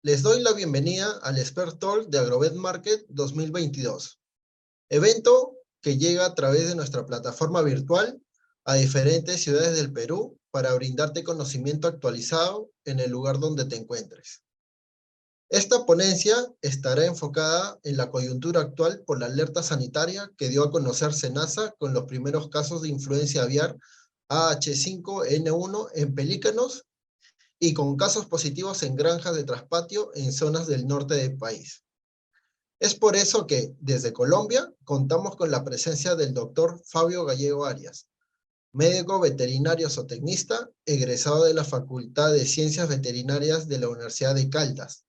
Les doy la bienvenida al Expert Talk de Agrovet Market 2022, evento que llega a través de nuestra plataforma virtual a diferentes ciudades del Perú para brindarte conocimiento actualizado en el lugar donde te encuentres. Esta ponencia estará enfocada en la coyuntura actual por la alerta sanitaria que dio a conocer SENASA con los primeros casos de influencia aviar AH5N1 en pelícanos y con casos positivos en granjas de traspatio en zonas del norte del país. Es por eso que, desde Colombia, contamos con la presencia del doctor Fabio Gallego Arias, médico veterinario zootecnista, egresado de la Facultad de Ciencias Veterinarias de la Universidad de Caldas,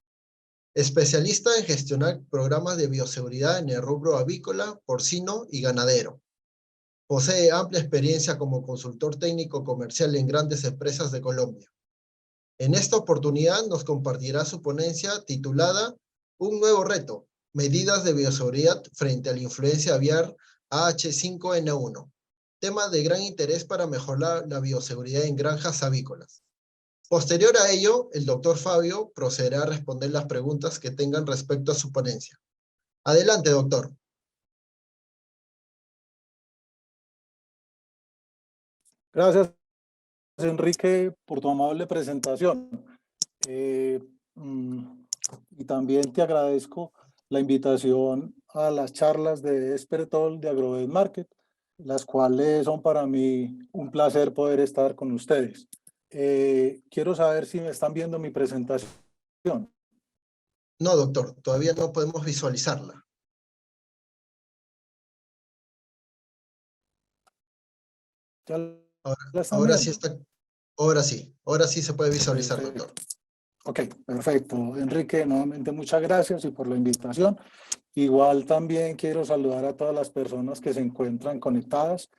especialista en gestionar programas de bioseguridad en el rubro avícola, porcino y ganadero. Posee amplia experiencia como consultor técnico comercial en grandes empresas de Colombia. En esta oportunidad nos compartirá su ponencia titulada Un nuevo reto, medidas de bioseguridad frente a la influencia aviar AH5N1, tema de gran interés para mejorar la bioseguridad en granjas avícolas. Posterior a ello, el doctor Fabio procederá a responder las preguntas que tengan respecto a su ponencia. Adelante, doctor. Gracias, Enrique, por tu amable presentación. Y también te agradezco la invitación a las charlas de Espertol de Agrovet Market, las cuales son para mí un placer poder estar con ustedes. Quiero saber si me están viendo mi presentación. No, doctor, todavía no podemos visualizarla. ¿Ya la están Ahora viendo? sí está, ahora sí se puede visualizar, Perfecto. doctor. Ok, perfecto. Enrique, nuevamente muchas gracias y por la invitación. Igual también quiero saludar a todas las personas que se encuentran conectadas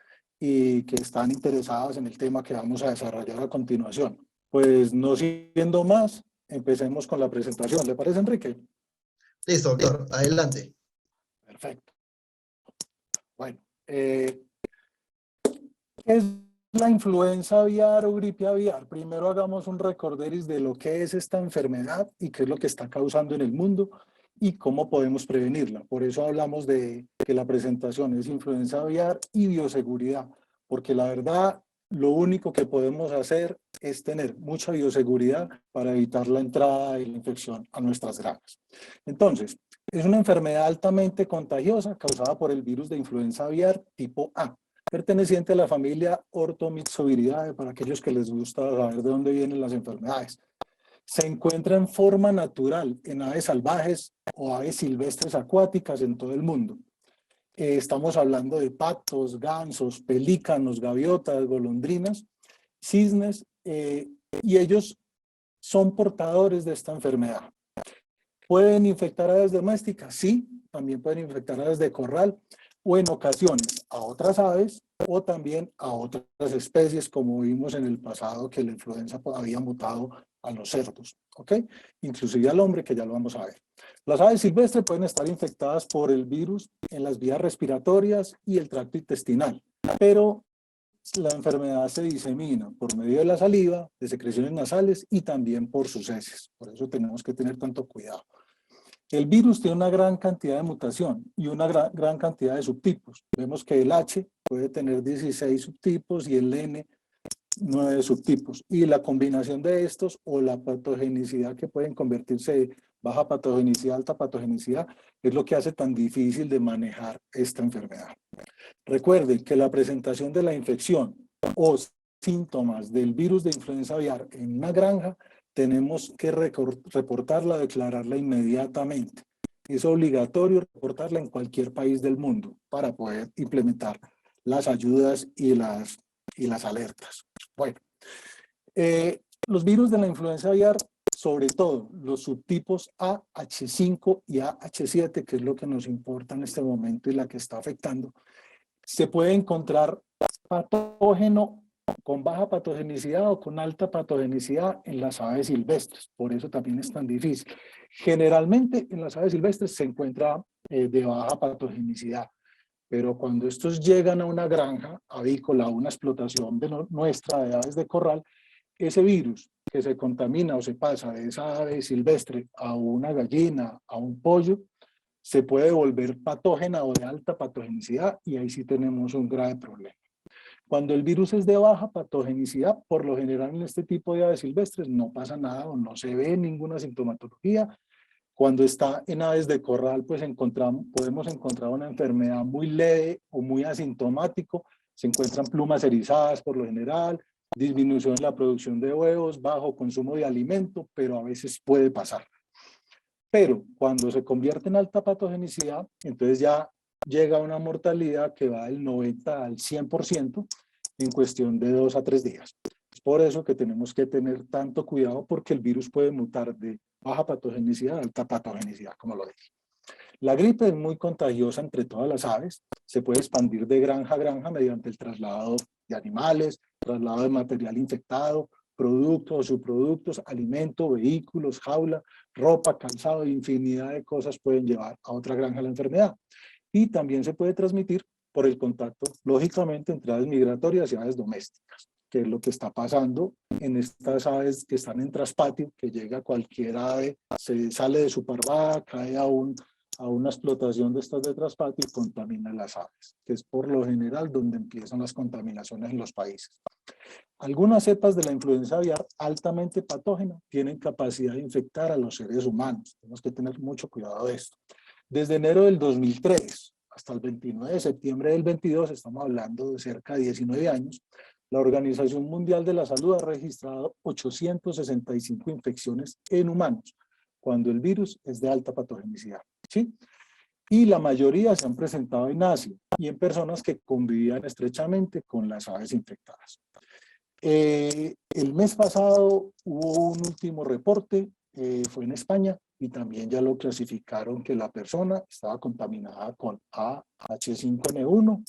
y que están interesadas en el tema que vamos a desarrollar a continuación. Pues no siendo más, empecemos con la presentación. ¿Le parece, Enrique? Listo, doctor, adelante. Perfecto. Bueno, ¿qué es la influenza aviar o gripe aviar? Primero hagamos un recorderis de lo que es esta enfermedad y qué es lo que está causando en el mundo y cómo podemos prevenirla. Por eso hablamos de que la presentación es influenza aviar y bioseguridad, porque la verdad lo único que podemos hacer es tener mucha bioseguridad para evitar la entrada de la infección a nuestras granjas. Entonces, es una enfermedad altamente contagiosa causada por el virus de influenza aviar tipo A, perteneciente a la familia Orthomyxoviridae, para aquellos que les gusta saber de dónde vienen las enfermedades. Se encuentra en forma natural en aves salvajes o aves silvestres acuáticas en todo el mundo. Estamos hablando de patos, gansos, pelícanos, gaviotas, golondrinas, cisnes, y ellos son portadores de esta enfermedad. ¿Pueden infectar aves domésticas? Sí, también pueden infectar aves de corral o en ocasiones a otras aves o también a otras especies, como vimos en el pasado que la influenza había mutado a los cerdos, ¿ok? Inclusive al hombre, que ya lo vamos a ver. Las aves silvestres pueden estar infectadas por el virus en las vías respiratorias y el tracto intestinal, pero la enfermedad se disemina por medio de la saliva, de secreciones nasales y también por sus heces. Por eso tenemos que tener tanto cuidado. El virus tiene una gran cantidad de mutación y una gran cantidad de subtipos. Vemos que el H puede tener 16 subtipos y el N 9 subtipos. Y la combinación de estos o la patogenicidad que pueden convertirse de baja patogenicidad, alta patogenicidad, es lo que hace tan difícil de manejar esta enfermedad. Recuerden que la presentación de la infección o síntomas del virus de influenza aviar en una granja tenemos que reportarla, declararla inmediatamente. Es obligatorio reportarla en cualquier país del mundo para poder implementar las ayudas y las alertas. Bueno, los virus de la influenza aviar, sobre todo los subtipos A, H5 y AH7, que es lo que nos importa en este momento y la que está afectando, se puede encontrar patógeno con baja patogenicidad o con alta patogenicidad en las aves silvestres. Por eso también es tan difícil. Generalmente en las aves silvestres se encuentra de baja patogenicidad, pero cuando estos llegan a una granja avícola, a una explotación nuestra de aves de corral, ese virus que se contamina o se pasa de esa ave silvestre a una gallina, a un pollo, se puede volver patógena o de alta patogenicidad y ahí sí tenemos un grave problema. Cuando el virus es de baja patogenicidad, por lo general en este tipo de aves silvestres no pasa nada o no se ve ninguna sintomatología. Cuando está en aves de corral, pues podemos encontrar una enfermedad muy leve o muy asintomático. Se encuentran plumas erizadas por lo general, disminución en la producción de huevos, bajo consumo de alimento, pero a veces puede pasar. Pero cuando se convierte en alta patogenicidad, entonces ya llega a una mortalidad que va del 90 al 100% en cuestión de 2 a 3 días. Es por eso que tenemos que tener tanto cuidado porque el virus puede mutar de baja patogenicidad a alta patogenicidad, como lo dije. La gripe es muy contagiosa entre todas las aves, se puede expandir de granja a granja mediante el traslado de animales, traslado de material infectado, productos o subproductos, alimento, vehículos, jaula, ropa, calzado, infinidad de cosas pueden llevar a otra granja la enfermedad. Y también se puede transmitir por el contacto, lógicamente, entre aves migratorias y aves domésticas, que es lo que está pasando en estas aves que están en traspatio, que llega cualquier ave, se sale de su parvada, cae a una explotación de estas de traspatio y contamina las aves, que es por lo general donde empiezan las contaminaciones en los países. Algunas cepas de la influenza aviar altamente patógena tienen capacidad de infectar a los seres humanos. Tenemos que tener mucho cuidado de esto. Desde enero del 2003 hasta el 29 de septiembre del 22, estamos hablando de cerca de 19 años, la Organización Mundial de la Salud ha registrado 865 infecciones en humanos, cuando el virus es de alta patogenicidad, ¿sí? Y la mayoría se han presentado en Asia y en personas que convivían estrechamente con las aves infectadas. El mes pasado hubo un último reporte, fue en España, y también ya lo clasificaron que la persona estaba contaminada con AH5N1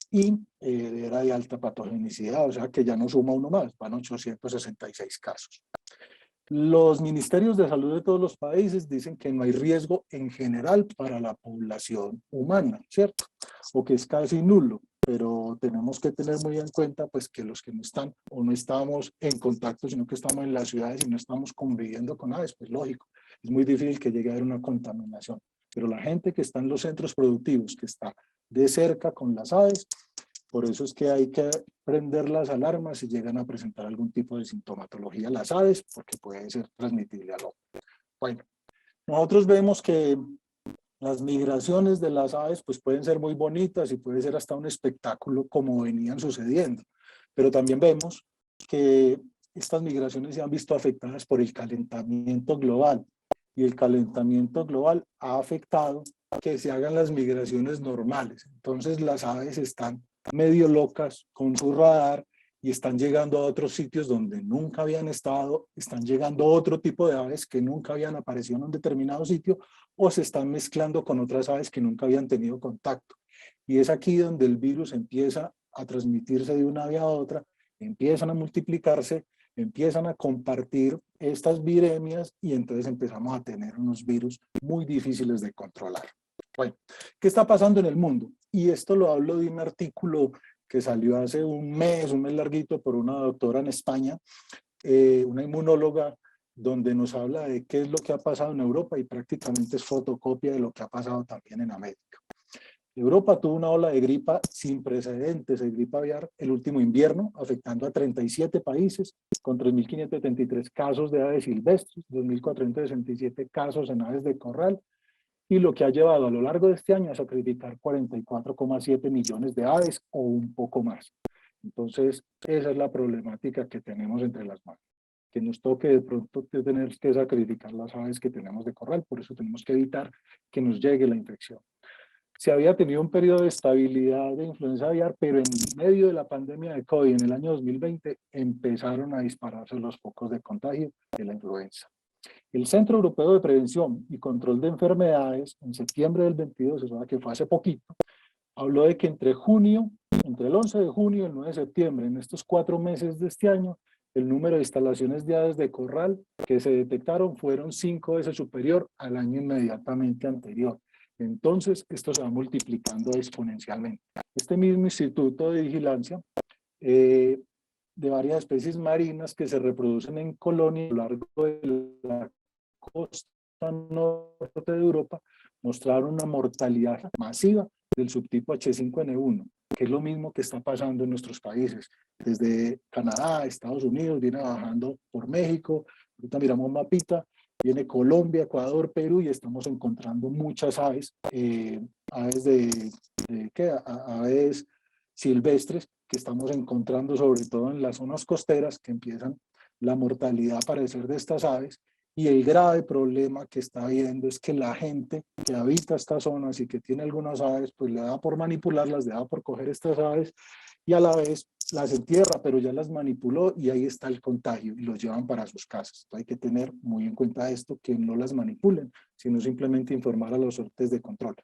y era de alta patogenicidad, o sea que ya no suma uno más, van 866 casos. Los ministerios de salud de todos los países dicen que no hay riesgo en general para la población humana, ¿cierto? O que es casi nulo, pero tenemos que tener muy en cuenta pues que los que no están o no estamos en contacto, sino que estamos en las ciudades y no estamos conviviendo con aves, pues lógico, es muy difícil que llegue a haber una contaminación. Pero la gente que está en los centros productivos, que está de cerca con las aves, por eso es que hay que prender las alarmas si llegan a presentar algún tipo de sintomatología las aves, porque puede ser transmitible al hombre. Bueno, nosotros vemos que las migraciones de las aves pues pueden ser muy bonitas y puede ser hasta un espectáculo como venían sucediendo, pero también vemos que estas migraciones se han visto afectadas por el calentamiento global y el calentamiento global ha afectado que se hagan las migraciones normales. Entonces las aves están medio locas con su radar y están llegando a otros sitios donde nunca habían estado, están llegando a otro tipo de aves que nunca habían aparecido en un determinado sitio o se están mezclando con otras aves que nunca habían tenido contacto. Y es aquí donde el virus empieza a transmitirse de una ave a otra, empiezan a multiplicarse, empiezan a compartir estas viremias y entonces empezamos a tener unos virus muy difíciles de controlar. Bueno, ¿qué está pasando en el mundo? Y esto lo hablo de un artículo que salió hace un mes larguito por una doctora en España, una inmunóloga, donde nos habla de qué es lo que ha pasado en Europa y prácticamente es fotocopia de lo que ha pasado también en América. Europa tuvo una ola de gripa sin precedentes de gripe aviar el último invierno, afectando a 37 países, con 3.573 casos de aves silvestres, 2.467 casos en aves de corral, y lo que ha llevado a lo largo de este año a sacrificar 44,7 millones de aves o un poco más. Entonces, esa es la problemática que tenemos entre las manos, que nos toque de pronto tener que sacrificar las aves que tenemos de corral, por eso tenemos que evitar que nos llegue la infección. Se había tenido un periodo de estabilidad de influenza aviar, pero en medio de la pandemia de COVID en el año 2020 empezaron a dispararse los focos de contagio de la influenza. El Centro Europeo de Prevención y Control de Enfermedades, en septiembre del 22, eso que fue hace poquito, habló de que entre el 11 de junio y el 9 de septiembre, en estos 4 meses de este año, el número de instalaciones de aves de corral que se detectaron fueron 5 veces superior al año inmediatamente anterior. Entonces, esto se va multiplicando exponencialmente. Este mismo Instituto de Vigilancia de varias especies marinas que se reproducen en colonias a lo largo de la costa norte de Europa, mostraron una mortalidad masiva del subtipo H5N1, que es lo mismo que está pasando en nuestros países. Desde Canadá, Estados Unidos, viene bajando por México, ahorita miramos un mapita, viene Colombia, Ecuador, Perú, y estamos encontrando muchas aves, aves aves silvestres, que estamos encontrando sobre todo en las zonas costeras, que empiezan la mortalidad a aparecer de estas aves. Y el grave problema que está habiendo es que la gente que habita estas zonas y que tiene algunas aves, pues le da por manipularlas, le da por coger estas aves y a la vez las entierra, pero ya las manipuló y ahí está el contagio y los llevan para sus casas. Entonces hay que tener muy en cuenta esto, que no las manipulen, sino simplemente informar a los entes de control.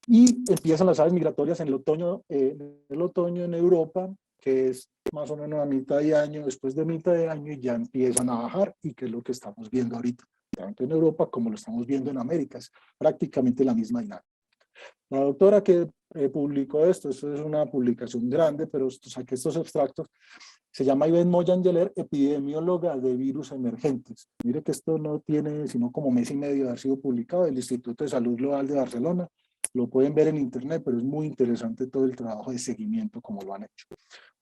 Y empiezan las aves migratorias en el otoño en Europa, que es más o menos a mitad de año, después de mitad de año, y ya empiezan a bajar, y que es lo que estamos viendo ahorita, tanto en Europa como lo estamos viendo en América, es prácticamente la misma dinámica. La doctora que publicó esto es una publicación grande, pero saqué estos extractos, se llama Yvette Moyan-Geller, epidemióloga de virus emergentes. Mire que esto no tiene sino como mes y medio de haber sido publicado del Instituto de Salud Global de Barcelona. Lo pueden ver en internet, pero es muy interesante todo el trabajo de seguimiento como lo han hecho.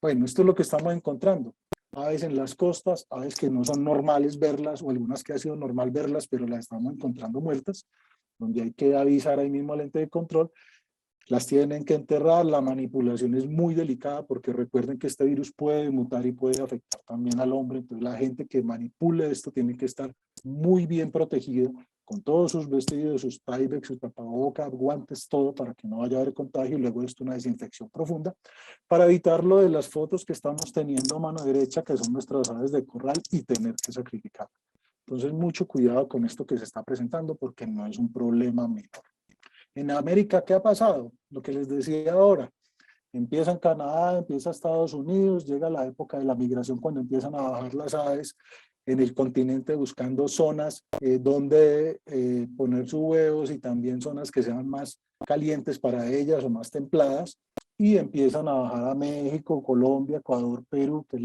Bueno, esto es lo que estamos encontrando. Aves en las costas, aves que no son normales verlas, o algunas que ha sido normal verlas, pero las estamos encontrando muertas, donde hay que avisar ahí mismo al ente de control. Las tienen que enterrar, la manipulación es muy delicada porque recuerden que este virus puede mutar y puede afectar también al hombre, entonces la gente que manipule esto tiene que estar muy bien protegido con todos sus vestidos, sus Tyvek, sus tapabocas, guantes, todo para que no vaya a haber contagio y luego esto una desinfección profunda para evitar lo de las fotos que estamos teniendo a mano derecha, que son nuestras aves de corral, y tener que sacrificar. Entonces mucho cuidado con esto que se está presentando porque no es un problema menor. En América, ¿qué ha pasado? Lo que les decía ahora. Empieza en Canadá, empieza Estados Unidos, llega la época de la migración cuando empiezan a bajar las aves en el continente buscando zonas donde poner sus huevos y también zonas que sean más calientes para ellas o más templadas, y empiezan a bajar a México, Colombia, Ecuador, Perú, que es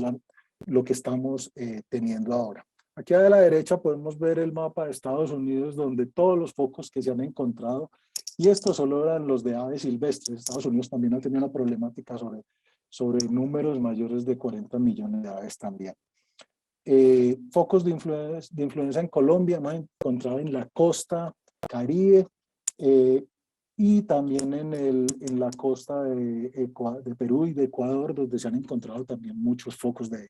lo que estamos teniendo ahora. Aquí a la derecha podemos ver el mapa de Estados Unidos donde todos los focos que se han encontrado, y estos solo eran los de aves silvestres. Estados Unidos también ha tenido una problemática sobre números mayores de 40 millones de aves también. Focos de influenza en Colombia hemos encontrado en la costa Caribe y también en la costa de Perú y de Ecuador, donde se han encontrado también muchos focos de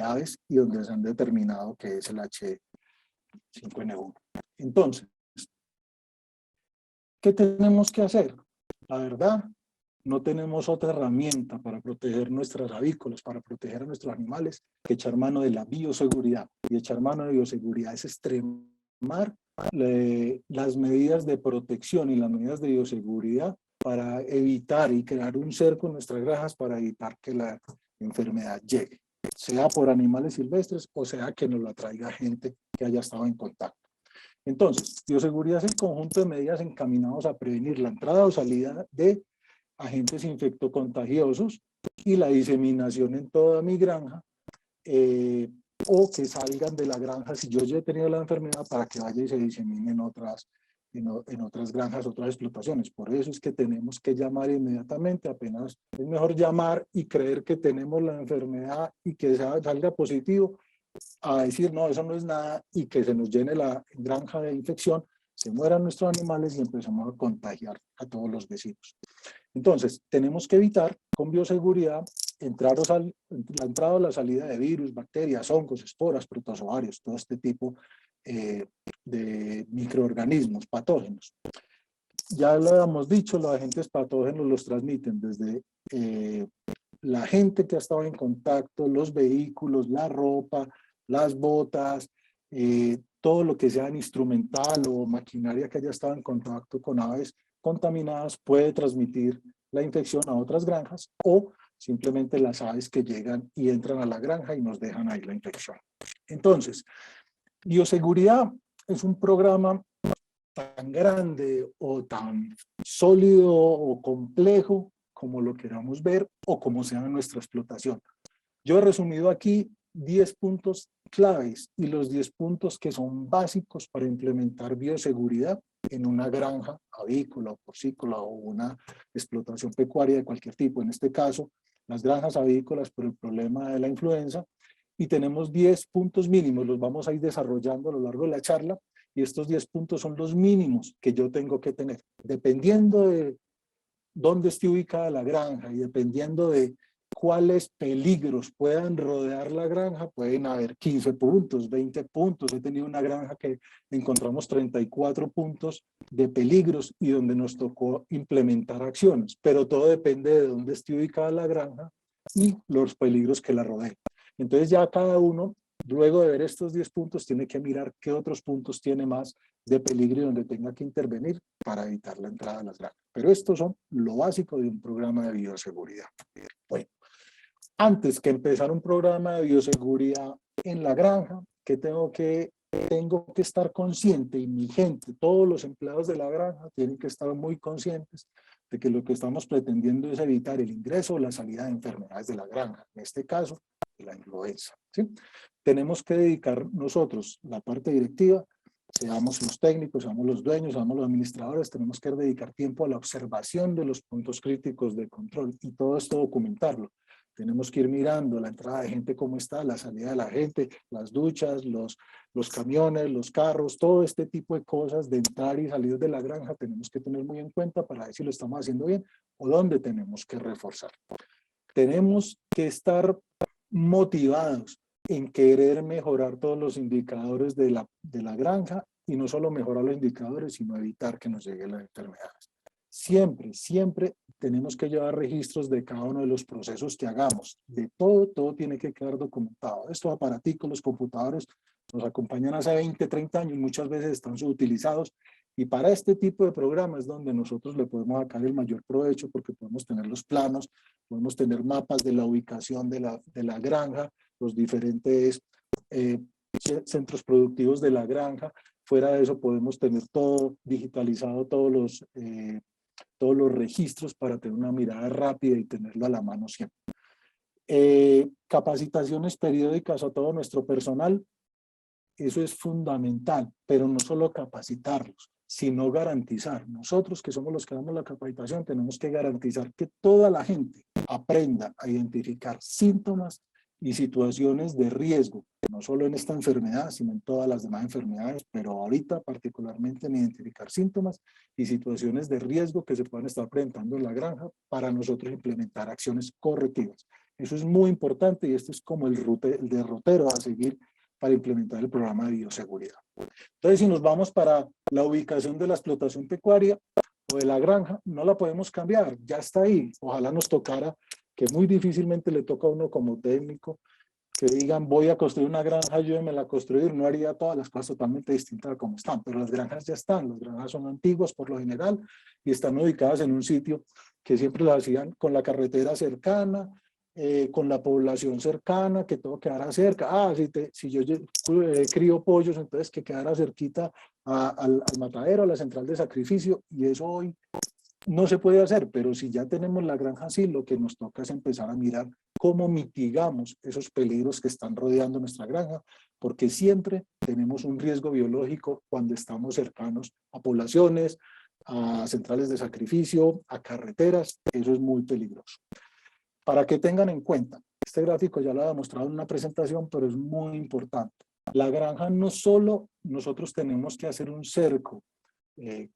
aves y donde se han determinado que es el H5N1. Entonces, ¿qué tenemos que hacer? La verdad, no tenemos otra herramienta para proteger nuestras avícolas, para proteger a nuestros animales, que echar mano de la bioseguridad. Y echar mano de bioseguridad es extremar las medidas de protección y las medidas de bioseguridad para evitar y crear un cerco en nuestras granjas para evitar que la enfermedad llegue, sea por animales silvestres o sea que nos la traiga gente que haya estado en contacto. Entonces, bioseguridad es el conjunto de medidas encaminados a prevenir la entrada o salida de agentes infectocontagiosos y la diseminación en toda mi granja, o que salgan de la granja si yo ya he tenido la enfermedad para que vaya y se disemine en otras granjas, otras explotaciones. Por eso es que tenemos que llamar inmediatamente, apenas es mejor llamar y creer que tenemos la enfermedad y que salga positivo, a decir no, eso no es nada, y que se nos llene la granja de infección, se mueran nuestros animales y empezamos a contagiar a todos los vecinos. Entonces, tenemos que evitar con bioseguridad la entrada o la salida de virus, bacterias, hongos, esporas, protozoarios, todo este tipo de microorganismos patógenos. Ya lo habíamos dicho, los agentes patógenos los transmiten desde la gente que ha estado en contacto, los vehículos, la ropa, las botas, todo lo que sea instrumental o maquinaria que haya estado en contacto con aves contaminadas puede transmitir la infección a otras granjas, o simplemente las aves que llegan y entran a la granja y nos dejan ahí la infección. Entonces, bioseguridad es un programa tan grande o tan sólido o complejo como lo queramos ver o como sea nuestra explotación. Yo he resumido aquí 10 puntos claves y los 10 puntos que son básicos para implementar bioseguridad en una granja avícola o porcícola o una explotación pecuaria de cualquier tipo. En este caso, las granjas avícolas por el problema de la influenza, y tenemos 10 puntos mínimos, los vamos a ir desarrollando a lo largo de la charla, y estos 10 puntos son los mínimos que yo tengo que tener. Dependiendo de dónde esté ubicada la granja y dependiendo de cuáles peligros puedan rodear la granja, pueden haber 15 puntos, 20 puntos. He tenido una granja que encontramos 34 puntos de peligros y donde nos tocó implementar acciones, pero todo depende de dónde esté ubicada la granja y los peligros que la rodean. Entonces ya cada uno, luego de ver estos 10 puntos, tiene que mirar qué otros puntos tiene más de peligro y donde tenga que intervenir para evitar la entrada a las granjas. Pero estos son lo básico de un programa de bioseguridad. Bueno, antes que empezar un programa de bioseguridad en la granja, que tengo que estar consciente, y mi gente, todos los empleados de la granja tienen que estar muy conscientes de que lo que estamos pretendiendo es evitar el ingreso o la salida de enfermedades de la granja, en este caso, la influenza, ¿sí? Tenemos que dedicar nosotros, la parte directiva, seamos los técnicos, seamos los dueños, seamos los administradores, tenemos que dedicar tiempo a la observación de los puntos críticos de control y todo esto documentarlo. Tenemos que ir mirando la entrada de gente cómo está, la salida de la gente, las duchas, los camiones, los carros, todo este tipo de cosas de entrar y salir de la granja tenemos que tener muy en cuenta para ver si lo estamos haciendo bien o dónde tenemos que reforzar. Tenemos que estar motivados en querer mejorar todos los indicadores de la granja, y no solo mejorar los indicadores, sino evitar que nos lleguen las enfermedades. Siempre, siempre tenemos que llevar registros de cada uno de los procesos que hagamos. De todo tiene que quedar documentado. Estos aparaticos, los computadores, nos acompañan hace 20, 30 años, muchas veces están subutilizados, y para este tipo de programas es donde nosotros le podemos sacar el mayor provecho, porque podemos tener los planos, podemos tener mapas de la ubicación de la granja, los diferentes centros productivos de la granja. Fuera de eso podemos tener todo digitalizado, todos los registros para tener una mirada rápida y tenerlo a la mano siempre. Capacitaciones periódicas a todo nuestro personal, eso es fundamental, pero no solo capacitarlos, sino garantizar. Nosotros que somos los que damos la capacitación tenemos que garantizar que toda la gente aprenda a identificar síntomas y situaciones de riesgo, no solo en esta enfermedad, sino en todas las demás enfermedades, pero ahorita particularmente en identificar síntomas y situaciones de riesgo que se puedan estar presentando en la granja para nosotros implementar acciones correctivas. Eso es muy importante y esto es como el derrotero a seguir para implementar el programa de bioseguridad. Entonces, si nos vamos para la ubicación de la explotación pecuaria o de la granja, no la podemos cambiar, ya está ahí. Ojalá nos tocara, que muy difícilmente le toca a uno como técnico, que digan voy a construir una granja, ayúdenmela a construir. No haría todas las cosas totalmente distintas a como están, pero las granjas ya están, las granjas son antiguas por lo general y están ubicadas en un sitio que siempre lo hacían con la carretera cercana, con la población cercana, que todo quedara cerca. Si yo crío pollos, entonces que quedara cerquita al matadero, a la central de sacrificio, y eso hoy no se puede hacer, pero si ya tenemos la granja así, lo que nos toca es empezar a mirar cómo mitigamos esos peligros que están rodeando nuestra granja, porque siempre tenemos un riesgo biológico cuando estamos cercanos a poblaciones, a centrales de sacrificio, a carreteras. Eso es muy peligroso. Para que tengan en cuenta, este gráfico ya lo he demostrado en una presentación, pero es muy importante. La granja no solo nosotros tenemos que hacer un cerco,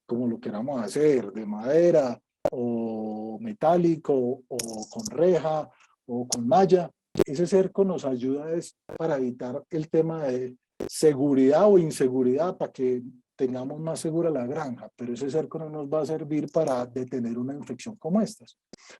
como lo queramos hacer, de madera o metálico o con reja o con malla. Ese cerco nos ayuda para evitar el tema de seguridad o inseguridad, para que tengamos más segura la granja, pero ese cerco no nos va a servir para detener una infección como estas.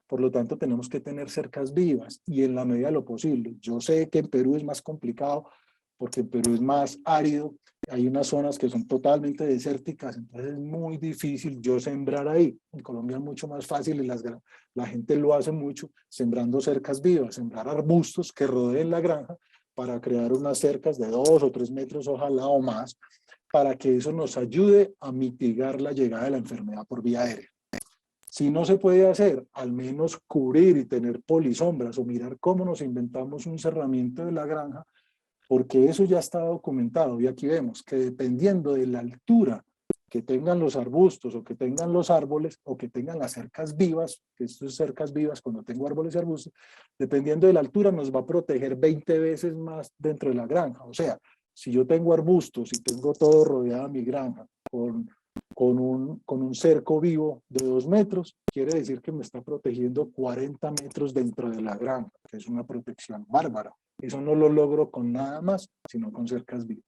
Por lo tanto, tenemos que tener cercas vivas y en la medida de lo posible. Yo sé que en Perú es más complicado porque en Perú es más árido, hay unas zonas que son totalmente desérticas, entonces es muy difícil yo sembrar ahí. En Colombia es mucho más fácil y la gente lo hace mucho sembrando cercas vivas, sembrar arbustos que rodeen la granja para crear unas cercas de 2 o 3 metros, ojalá o más, para que eso nos ayude a mitigar la llegada de la enfermedad por vía aérea. Si no se puede hacer, al menos cubrir y tener polisombras o mirar cómo nos inventamos un cerramiento de la granja, porque eso ya está documentado. Y aquí vemos que dependiendo de la altura que tengan los arbustos o que tengan los árboles o que tengan las cercas vivas, que esto es cercas vivas cuando tengo árboles y arbustos, dependiendo de la altura nos va a proteger 20 veces más dentro de la granja. O sea, si yo tengo arbustos y tengo todo rodeado mi granja con un cerco vivo de 2 metros, quiere decir que me está protegiendo 40 metros dentro de la granja, que es una protección bárbara. Eso no lo logro con nada más, sino con cercas vivas.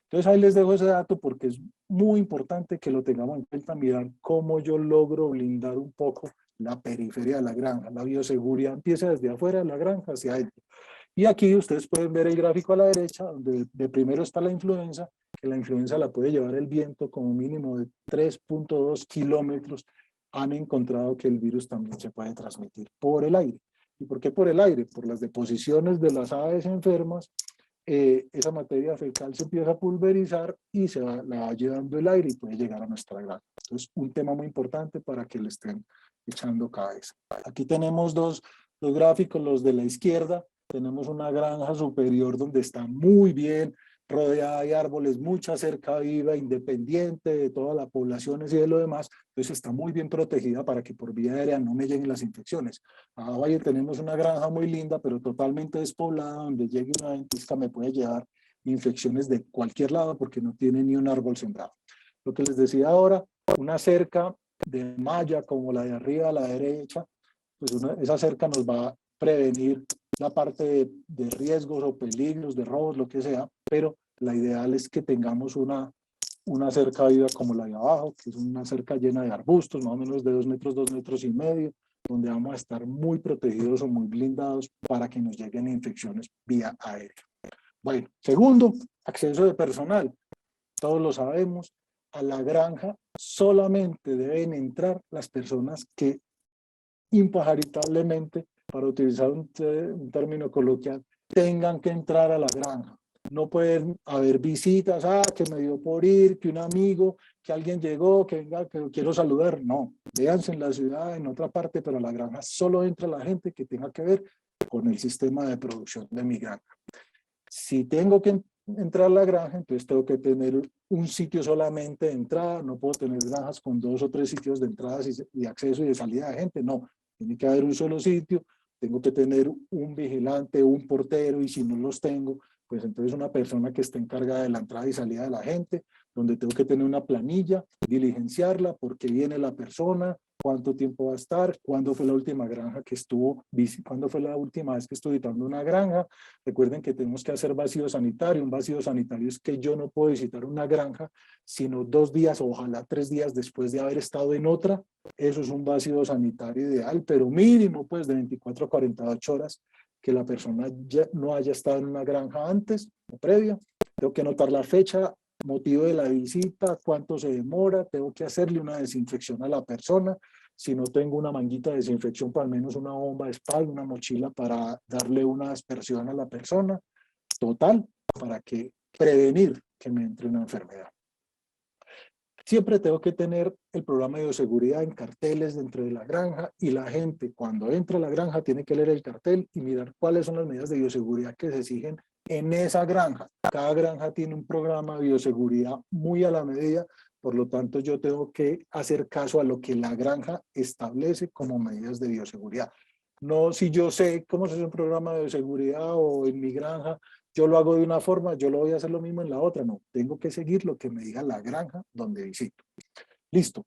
Entonces ahí les dejo ese dato porque es muy importante que lo tengamos en cuenta, mirar cómo yo logro blindar un poco la periferia de la granja. La bioseguridad empieza desde afuera de la granja hacia adentro. Y aquí ustedes pueden ver el gráfico a la derecha, donde de primero está la influenza, que la influenza la puede llevar el viento como mínimo de 3.2 kilómetros. Han encontrado que el virus también se puede transmitir por el aire. ¿Y por qué por el aire? Por las deposiciones de las aves enfermas, esa materia fecal se empieza a pulverizar y la va llevando el aire y puede llegar a nuestra granja. Entonces, un tema muy importante para que le estén echando cabeza. Aquí tenemos dos gráficos, los de la izquierda. Tenemos una granja superior donde está muy bien rodeada de árboles, mucha cerca viva, independiente de todas las poblaciones y de lo demás, entonces está muy bien protegida para que por vía aérea no me lleguen las infecciones. Abajo ahí tenemos una granja muy linda, pero totalmente despoblada, donde llegue una ventisca me puede llevar infecciones de cualquier lado porque no tiene ni un árbol sembrado. Lo que les decía ahora, una cerca de malla como la de arriba a la derecha, pues esa cerca nos va a prevenir la parte de riesgos o peligros, de robos, lo que sea, pero la ideal es que tengamos una cerca viva como la de abajo, que es una cerca llena de arbustos, más o menos de 2 metros, 2 metros y medio, donde vamos a estar muy protegidos o muy blindados para que nos lleguen infecciones vía aérea. Bueno, segundo, acceso de personal. Todos lo sabemos, a la granja solamente deben entrar las personas que impaaritablemente, para utilizar un término coloquial, tengan que entrar a la granja. No pueden haber visitas, que me dio por ir, que un amigo, que alguien llegó, que venga, que lo quiero saludar. No, véanse en la ciudad, en otra parte, pero a la granja solo entra la gente que tenga que ver con el sistema de producción de mi granja. Si tengo que entrar a la granja, entonces tengo que tener un sitio solamente de entrada, no puedo tener granjas con 2 o 3 sitios de entradas y acceso y de salida de gente, no, tiene que haber un solo sitio, tengo que tener un vigilante, un portero, y si no los tengo, pues entonces una persona que esté encargada de la entrada y salida de la gente, donde tengo que tener una planilla, diligenciarla, por qué viene la persona, cuánto tiempo va a estar, cuándo fue la última granja que estuvo, cuándo fue la última vez que estuve visitando una granja. Recuerden que tenemos que hacer vacío sanitario. Un vacío sanitario es que yo no puedo visitar una granja sino 2 días o ojalá 3 días después de haber estado en otra. Eso es un vacío sanitario ideal, pero mínimo pues de 24 a 48 horas que la persona ya no haya estado en una granja antes o previa. Tengo que anotar la fecha, motivo de la visita, cuánto se demora, tengo que hacerle una desinfección a la persona. Si no tengo una manguita de desinfección, por al menos una bomba de espalda, una mochila para darle una aspersión a la persona, total, para que prevenir que me entre una enfermedad. Siempre tengo que tener el programa de bioseguridad en carteles dentro de la granja y la gente cuando entra a la granja tiene que leer el cartel y mirar cuáles son las medidas de bioseguridad que se exigen en esa granja. Cada granja tiene un programa de bioseguridad muy a la medida, por lo tanto yo tengo que hacer caso a lo que la granja establece como medidas de bioseguridad. No si yo sé cómo se hace un programa de bioseguridad o en mi granja yo lo hago de una forma, yo lo voy a hacer lo mismo en la otra. No, tengo que seguir lo que me diga la granja donde visito. Listo.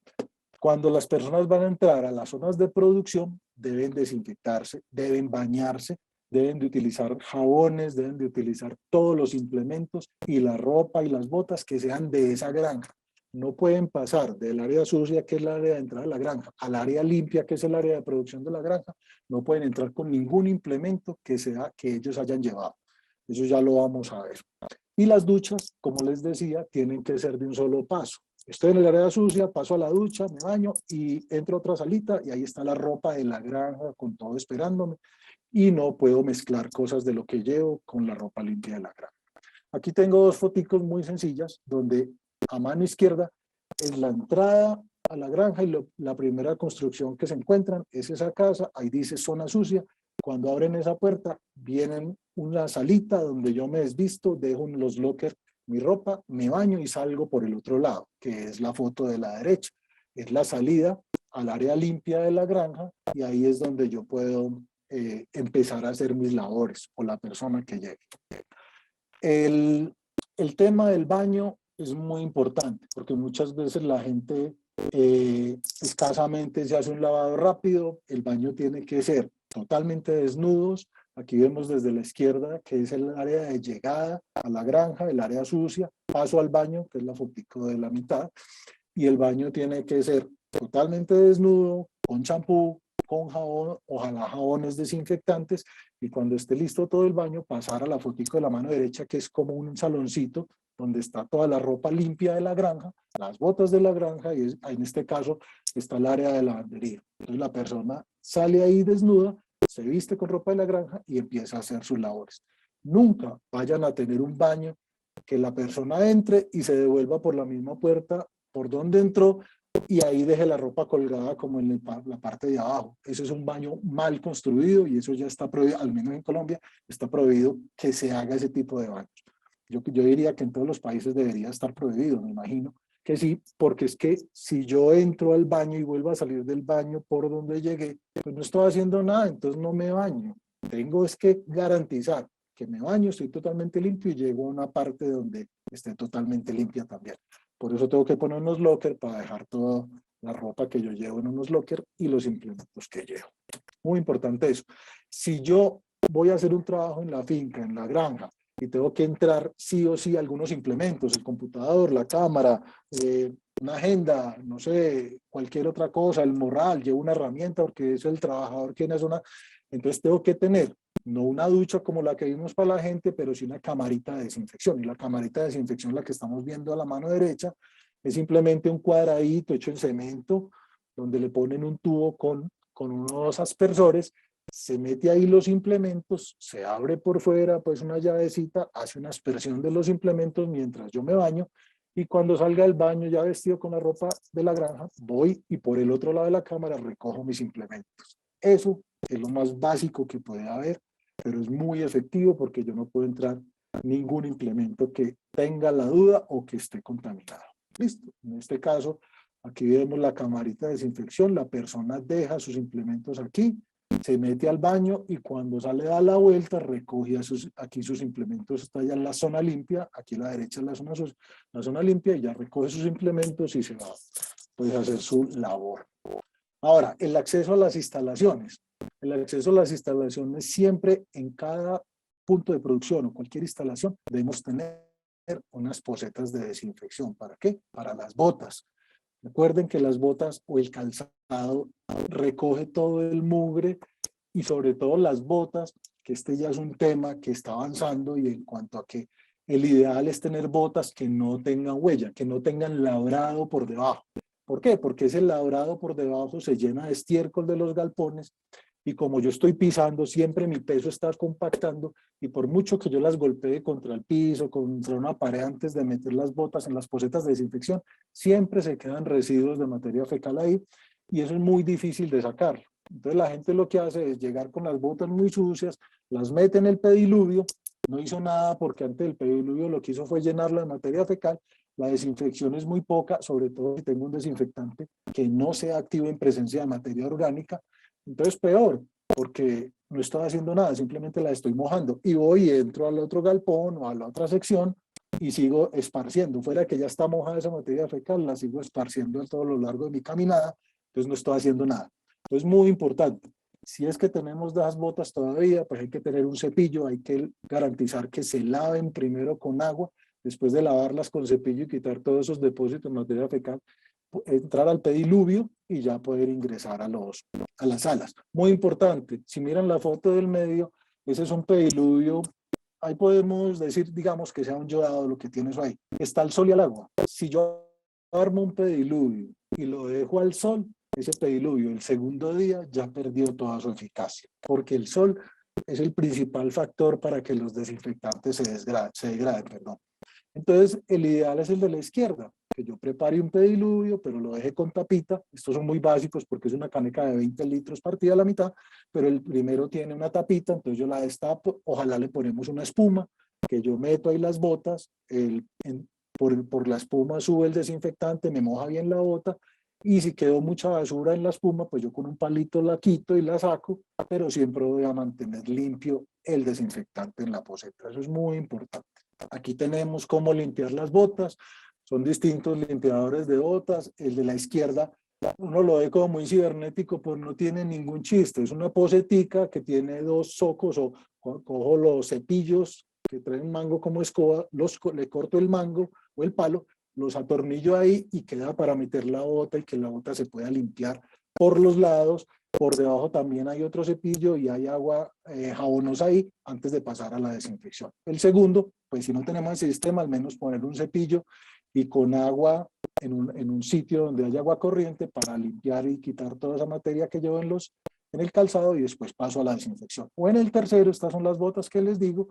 Cuando las personas van a entrar a las zonas de producción, deben desinfectarse, deben bañarse, deben de utilizar jabones, deben de utilizar todos los implementos y la ropa y las botas que sean de esa granja. No pueden pasar del área sucia, que es el área de entrada de la granja, al área limpia, que es el área de producción de la granja. No pueden entrar con ningún implemento que ellos hayan llevado. Eso ya lo vamos a ver. Y las duchas, como les decía, tienen que ser de un solo paso. Estoy en el área sucia, paso a la ducha, me baño y entro a otra salita y ahí está la ropa de la granja con todo esperándome. Y no puedo mezclar cosas de lo que llevo con la ropa limpia de la granja. Aquí tengo 2 foticos muy sencillas donde a mano izquierda es la entrada a la granja y la primera construcción que se encuentran es esa casa, ahí dice zona sucia. Cuando abren esa puerta, vienen una salita donde yo me desvisto, dejo en los lockers mi ropa, me baño y salgo por el otro lado, que es la foto de la derecha. Es la salida al área limpia de la granja y ahí es donde yo puedo empezar a hacer mis labores o la persona que llegue. El tema del baño es muy importante porque muchas veces la gente escasamente se hace un lavado rápido, el baño tiene que ser totalmente desnudos. Aquí vemos desde la izquierda que es el área de llegada a la granja, el área sucia, paso al baño, que es la fotico de la mitad, y el baño tiene que ser totalmente desnudo, con champú, con jabón, ojalá jabones desinfectantes, y cuando esté listo todo el baño, pasar a la fotico de la mano derecha, que es como un saloncito, donde está toda la ropa limpia de la granja, las botas de la granja, y en este caso está el área de lavandería. Entonces la persona sale ahí desnuda, se viste con ropa de la granja y empieza a hacer sus labores. Nunca vayan a tener un baño que la persona entre y se devuelva por la misma puerta por donde entró y ahí deje la ropa colgada como en la parte de abajo. Eso es un baño mal construido y eso ya está prohibido, al menos en Colombia, está prohibido que se haga ese tipo de baños. Yo diría que en todos los países debería estar prohibido, me imagino que sí, porque es que si yo entro al baño y vuelvo a salir del baño por donde llegué, pues no estoy haciendo nada, entonces no me baño. Tengo es que garantizar que me baño, estoy totalmente limpio y llego a una parte donde esté totalmente limpia también. Por eso tengo que poner unos lockers para dejar toda la ropa que yo llevo en unos lockers y los implementos que llevo. Muy importante eso. Si yo voy a hacer un trabajo en la finca, en la granja, y tengo que entrar sí o sí algunos implementos, el computador, la cámara, una agenda, no sé, cualquier otra cosa, el morral, llevo una herramienta porque es el trabajador quien es una... Entonces tengo que tener no una ducha como la que vimos para la gente, pero sí una camarita de desinfección. Y la camarita de desinfección, la que estamos viendo a la mano derecha, es simplemente un cuadradito hecho en cemento, donde le ponen un tubo con unos aspersores, se mete ahí los implementos, se abre por fuera pues una llavecita, hace una aspersión de los implementos mientras yo me baño, y cuando salga del baño ya vestido con la ropa de la granja, voy y por el otro lado de la cámara recojo mis implementos. Eso es lo más básico que puede haber, pero es muy efectivo porque yo no puedo entrar ningún implemento que tenga la duda o que esté contaminado. Listo. En este caso, aquí vemos la camarita de desinfección, la persona deja sus implementos aquí, se mete al baño y cuando sale da la vuelta recoge aquí sus implementos, está ya en la zona limpia, aquí a la derecha es la zona limpia y ya recoge sus implementos y se va pues, a hacer su labor. Ahora, el acceso a las instalaciones. El acceso a las instalaciones siempre en cada punto de producción o cualquier instalación debemos tener unas posetas de desinfección. ¿Para qué? Para las botas. Recuerden que las botas o el calzado recoge todo el mugre y sobre todo las botas, que este ya es un tema que está avanzando y en cuanto a que el ideal es tener botas que no tengan huella, que no tengan labrado por debajo. ¿Por qué? Porque ese labrado por debajo se llena de estiércol de los galpones y como yo estoy pisando, siempre mi peso está compactando y por mucho que yo las golpee contra el piso, contra una pared antes de meter las botas en las posetas de desinfección, siempre se quedan residuos de materia fecal ahí y eso es muy difícil de sacarlo. Entonces la gente lo que hace es llegar con las botas muy sucias, las mete en el pediluvio, no hizo nada porque antes del pediluvio lo que hizo fue llenarlo de materia fecal. La desinfección es muy poca, sobre todo si tengo un desinfectante que no sea activo en presencia de materia orgánica. Entonces peor, porque no estoy haciendo nada, simplemente la estoy mojando. Y voy y entro al otro galpón o a la otra sección y sigo esparciendo. Fuera que ya está mojada esa materia fecal, la sigo esparciendo a todo lo largo de mi caminada, entonces no estoy haciendo nada. Entonces muy importante. Si es que tenemos las botas todavía, pues hay que tener un cepillo, hay que garantizar que se laven primero con agua, después de lavarlas con cepillo y quitar todos esos depósitos de materia fecal, entrar al pediluvio y ya poder ingresar a las salas. Muy importante, si miran la foto del medio, ese es un pediluvio, ahí podemos decir, digamos, que sea un llorado lo que tiene eso ahí. Está al sol y al agua. Si yo armo un pediluvio y lo dejo al sol, ese pediluvio el segundo día ya perdió toda su eficacia, porque el sol es el principal factor para que los desinfectantes se degraden. Entonces, el ideal es el de la izquierda, que yo prepare un pediluvio, pero lo deje con tapita. Estos son muy básicos porque es una caneca de 20 litros partida a la mitad, pero el primero tiene una tapita, entonces yo la destapo, ojalá le ponemos una espuma, que yo meto ahí las botas, por la espuma sube el desinfectante, me moja bien la bota, y si quedó mucha basura en la espuma, pues yo con un palito la quito y la saco, pero siempre voy a mantener limpio el desinfectante en la poceta. Eso es muy importante. Aquí tenemos cómo limpiar las botas. Son distintos limpiadores de botas. El de la izquierda, uno lo ve como muy cibernético, pues no tiene ningún chiste. Es una pocetica que tiene dos zocos, o cojo los cepillos que traen un mango como escoba, le corto el mango o el palo, los atornillo ahí y queda para meter la bota y que la bota se pueda limpiar por los lados. Por debajo también hay otro cepillo y hay agua jabonosa ahí antes de pasar a la desinfección. El segundo, pues si no tenemos ese sistema, al menos poner un cepillo y con agua en un sitio donde haya agua corriente para limpiar y quitar toda esa materia que llevo en el calzado, y después paso a la desinfección. O en el tercero, estas son las botas que les digo,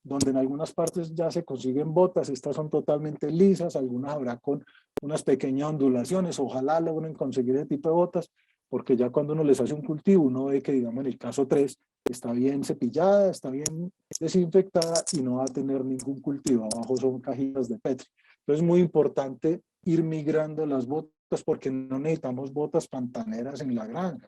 donde en algunas partes ya se consiguen botas. Estas son totalmente lisas, algunas habrá con unas pequeñas ondulaciones. Ojalá logren conseguir ese tipo de botas, porque ya cuando uno les hace un cultivo, uno ve que, digamos, en el caso 3, está bien cepillada, está bien desinfectada y no va a tener ningún cultivo. Abajo son cajitas de Petri. Entonces es muy importante ir migrando las botas, porque no necesitamos botas pantaneras en la granja.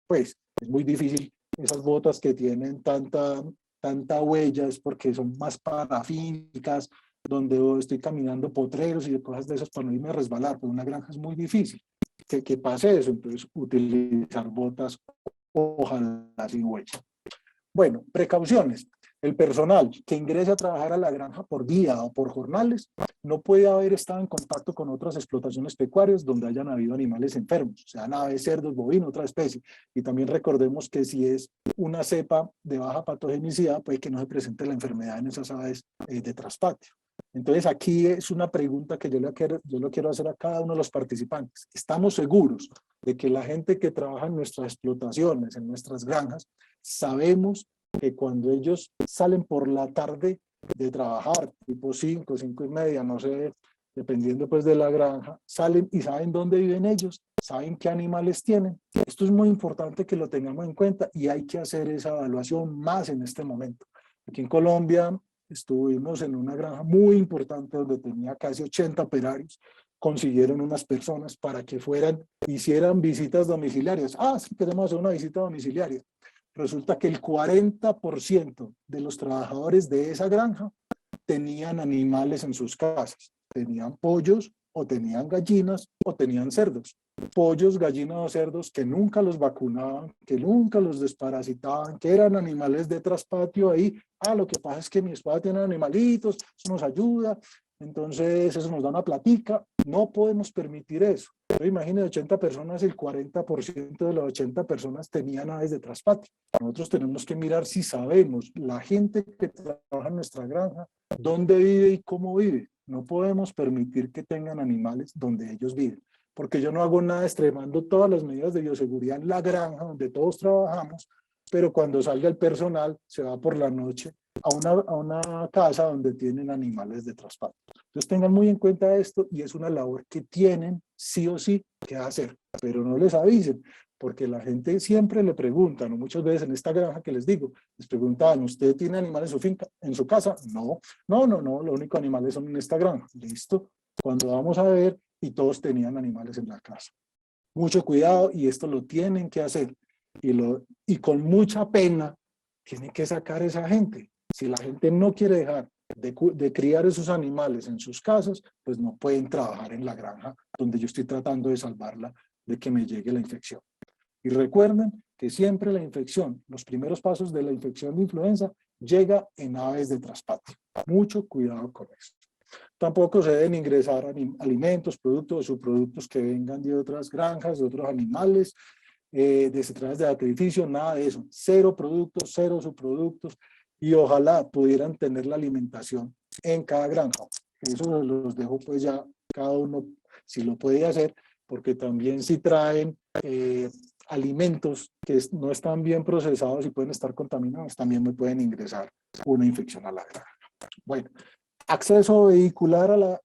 Pues es muy difícil esas botas que tienen tanta huella, es porque son más parafínicas, donde estoy caminando potreros y cosas de esas para no irme a resbalar. Pero una granja es muy difícil que pase eso. Entonces utilizar botas, ojalá sin huella. Bueno, precauciones. El personal que ingrese a trabajar a la granja por día o por jornales no puede haber estado en contacto con otras explotaciones pecuarias donde hayan habido animales enfermos, sean aves, cerdos, bovinos, otra especie. Y también recordemos que si es una cepa de baja patogenicidad, puede que no se presente la enfermedad en esas aves de traspatio. Entonces aquí es una pregunta que yo le quiero hacer a cada uno de los participantes. ¿Estamos seguros de que la gente que trabaja en nuestras explotaciones, en nuestras granjas, sabemos que cuando ellos salen por la tarde de trabajar, tipo 5, 5:30, no sé, dependiendo pues de la granja, salen y saben dónde viven ellos, saben qué animales tienen? Esto es muy importante que lo tengamos en cuenta y hay que hacer esa evaluación más en este momento. Aquí en Colombia estuvimos en una granja muy importante donde tenía casi 80 operarios. Consiguieron unas personas para que hicieran visitas domiciliarias. Sí, queremos hacer una visita domiciliaria. Resulta que el 40% de los trabajadores de esa granja tenían animales en sus casas. Tenían pollos, o tenían gallinas, o tenían cerdos. Pollos, gallinas o cerdos que nunca los vacunaban, que nunca los desparasitaban, que eran animales de traspatio ahí. Lo que pasa es que mi esposa tiene animalitos, eso nos ayuda, entonces eso nos da una platica. No podemos permitir eso. Pero imagínense, 80 personas, el 40% de las 80 personas tenían aves de traspatio. Nosotros tenemos que mirar si sabemos, la gente que trabaja en nuestra granja, dónde vive y cómo vive. No podemos permitir que tengan animales donde ellos viven, porque yo no hago nada extremando todas las medidas de bioseguridad en la granja donde todos trabajamos, pero cuando salga el personal se va por la noche a una casa donde tienen animales de traspatio. Entonces tengan muy en cuenta esto, y es una labor que tienen sí o sí que hacer, pero no les avisen, porque la gente siempre le pregunta, ¿no? Muchas veces en esta granja que les digo, les preguntan, ¿usted tiene animales en su finca, en su casa? No, los únicos animales son en esta granja. Listo, cuando vamos a ver, y todos tenían animales en la casa. Mucho cuidado, y esto lo tienen que hacer, y con mucha pena tienen que sacar a esa gente. Si la gente no quiere dejar de criar esos animales en sus casas, pues no pueden trabajar en la granja donde yo estoy tratando de salvarla de que me llegue la infección. Y recuerden que siempre la infección, los primeros pasos de la infección de influenza, llega en aves de traspatio. Mucho cuidado con eso. Tampoco se deben ingresar alimentos, productos o subproductos que vengan de otras granjas, de otros animales, de centrales de sacrificio, nada de eso. Cero productos, cero subproductos, y ojalá pudieran tener la alimentación en cada granja. Eso los dejo pues ya cada uno si lo puede hacer, porque también si traen alimentos que no están bien procesados y pueden estar contaminados, también me pueden ingresar una infección a la granja. Bueno, acceso vehicular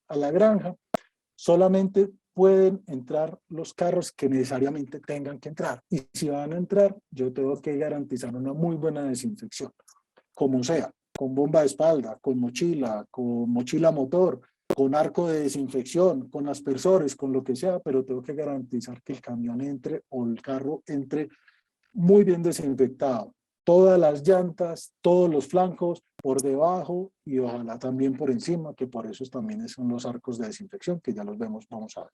a la granja, solamente pueden entrar los carros que necesariamente tengan que entrar. Y si van a entrar, yo tengo que garantizar una muy buena desinfección, como sea, con bomba de espalda, con mochila motor, con arco de desinfección, con aspersores, con lo que sea, pero tengo que garantizar que el camión entre o el carro entre muy bien desinfectado. Todas las llantas, todos los flancos, por debajo y ojalá también por encima, que por eso también son los arcos de desinfección, que ya los vemos, vamos a ver.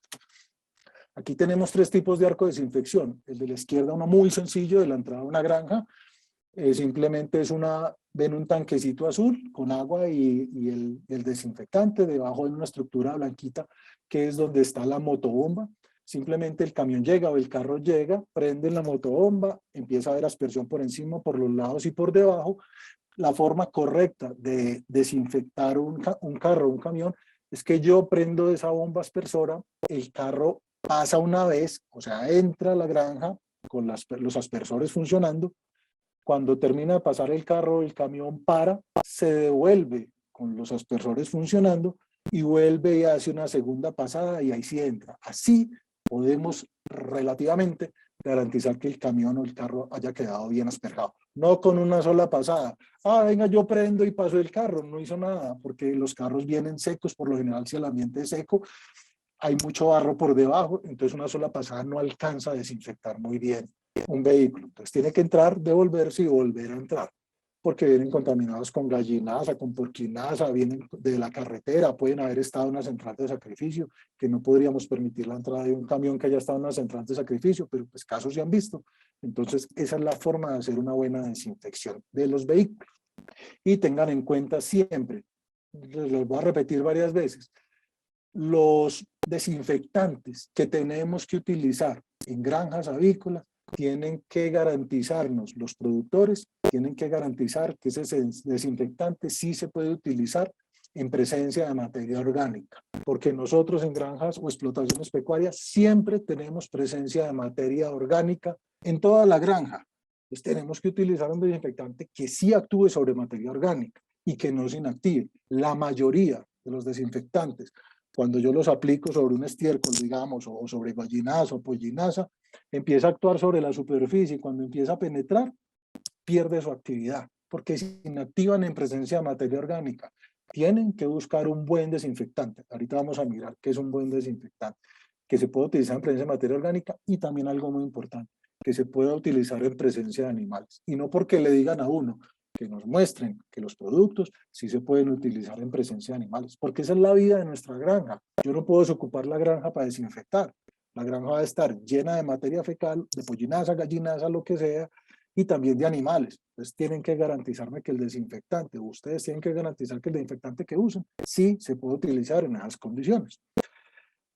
Aquí tenemos 3 tipos de arco de desinfección. El de la izquierda, uno muy sencillo, de la entrada a una granja. Simplemente ven un tanquecito azul con agua y el desinfectante. Debajo en una estructura blanquita, que es donde está la motobomba. Simplemente el camión llega o el carro llega, prende la motobomba, empieza a haber aspersión por encima, por los lados y por debajo. La forma correcta de desinfectar un carro o un camión es que yo prendo esa bomba aspersora, el carro pasa una vez, o sea, entra a la granja con los aspersores funcionando. Cuando termina de pasar el carro, el camión para, se devuelve con los aspersores funcionando y vuelve y hace una segunda pasada y ahí sí entra. Así podemos relativamente garantizar que el camión o el carro haya quedado bien asperjado. No con una sola pasada. Venga, yo prendo y paso el carro. No hizo nada porque los carros vienen secos. Por lo general, si el ambiente es seco, hay mucho barro por debajo. Entonces una sola pasada no alcanza a desinfectar muy bien un vehículo. Entonces tiene que entrar, devolverse y volver a entrar, porque vienen contaminados con gallinaza, con porquinaza, vienen de la carretera, pueden haber estado en una central de sacrificio, que no podríamos permitir la entrada de un camión que haya estado en una central de sacrificio, pero pues casos se han visto. Entonces esa es la forma de hacer una buena desinfección de los vehículos. Y tengan en cuenta siempre, les voy a repetir varias veces, los desinfectantes que tenemos que utilizar en granjas avícolas tienen que garantizarnos, los productores tienen que garantizar que ese desinfectante sí se puede utilizar en presencia de materia orgánica, porque nosotros en granjas o explotaciones pecuarias siempre tenemos presencia de materia orgánica en toda la granja. Entonces tenemos que utilizar un desinfectante que sí actúe sobre materia orgánica y que no se inactive. La mayoría de los desinfectantes, cuando yo los aplico sobre un estiércol, digamos, o sobre gallinaza o pollinaza, empieza a actuar sobre la superficie y cuando empieza a penetrar, pierde su actividad, porque se inactivan en presencia de materia orgánica. Tienen que buscar un buen desinfectante. Ahorita vamos a mirar qué es un buen desinfectante, que se puede utilizar en presencia de materia orgánica y también algo muy importante, que se pueda utilizar en presencia de animales. Y no porque le digan a uno, que nos muestren que los productos sí se pueden utilizar en presencia de animales, porque esa es la vida de nuestra granja. Yo no puedo desocupar la granja para desinfectar. La granja va a estar llena de materia fecal, de pollinaza, gallinaza, lo que sea, y también de animales. Entonces tienen que garantizarme que el desinfectante, ustedes tienen que garantizar que el desinfectante que usen, sí se puede utilizar en esas condiciones.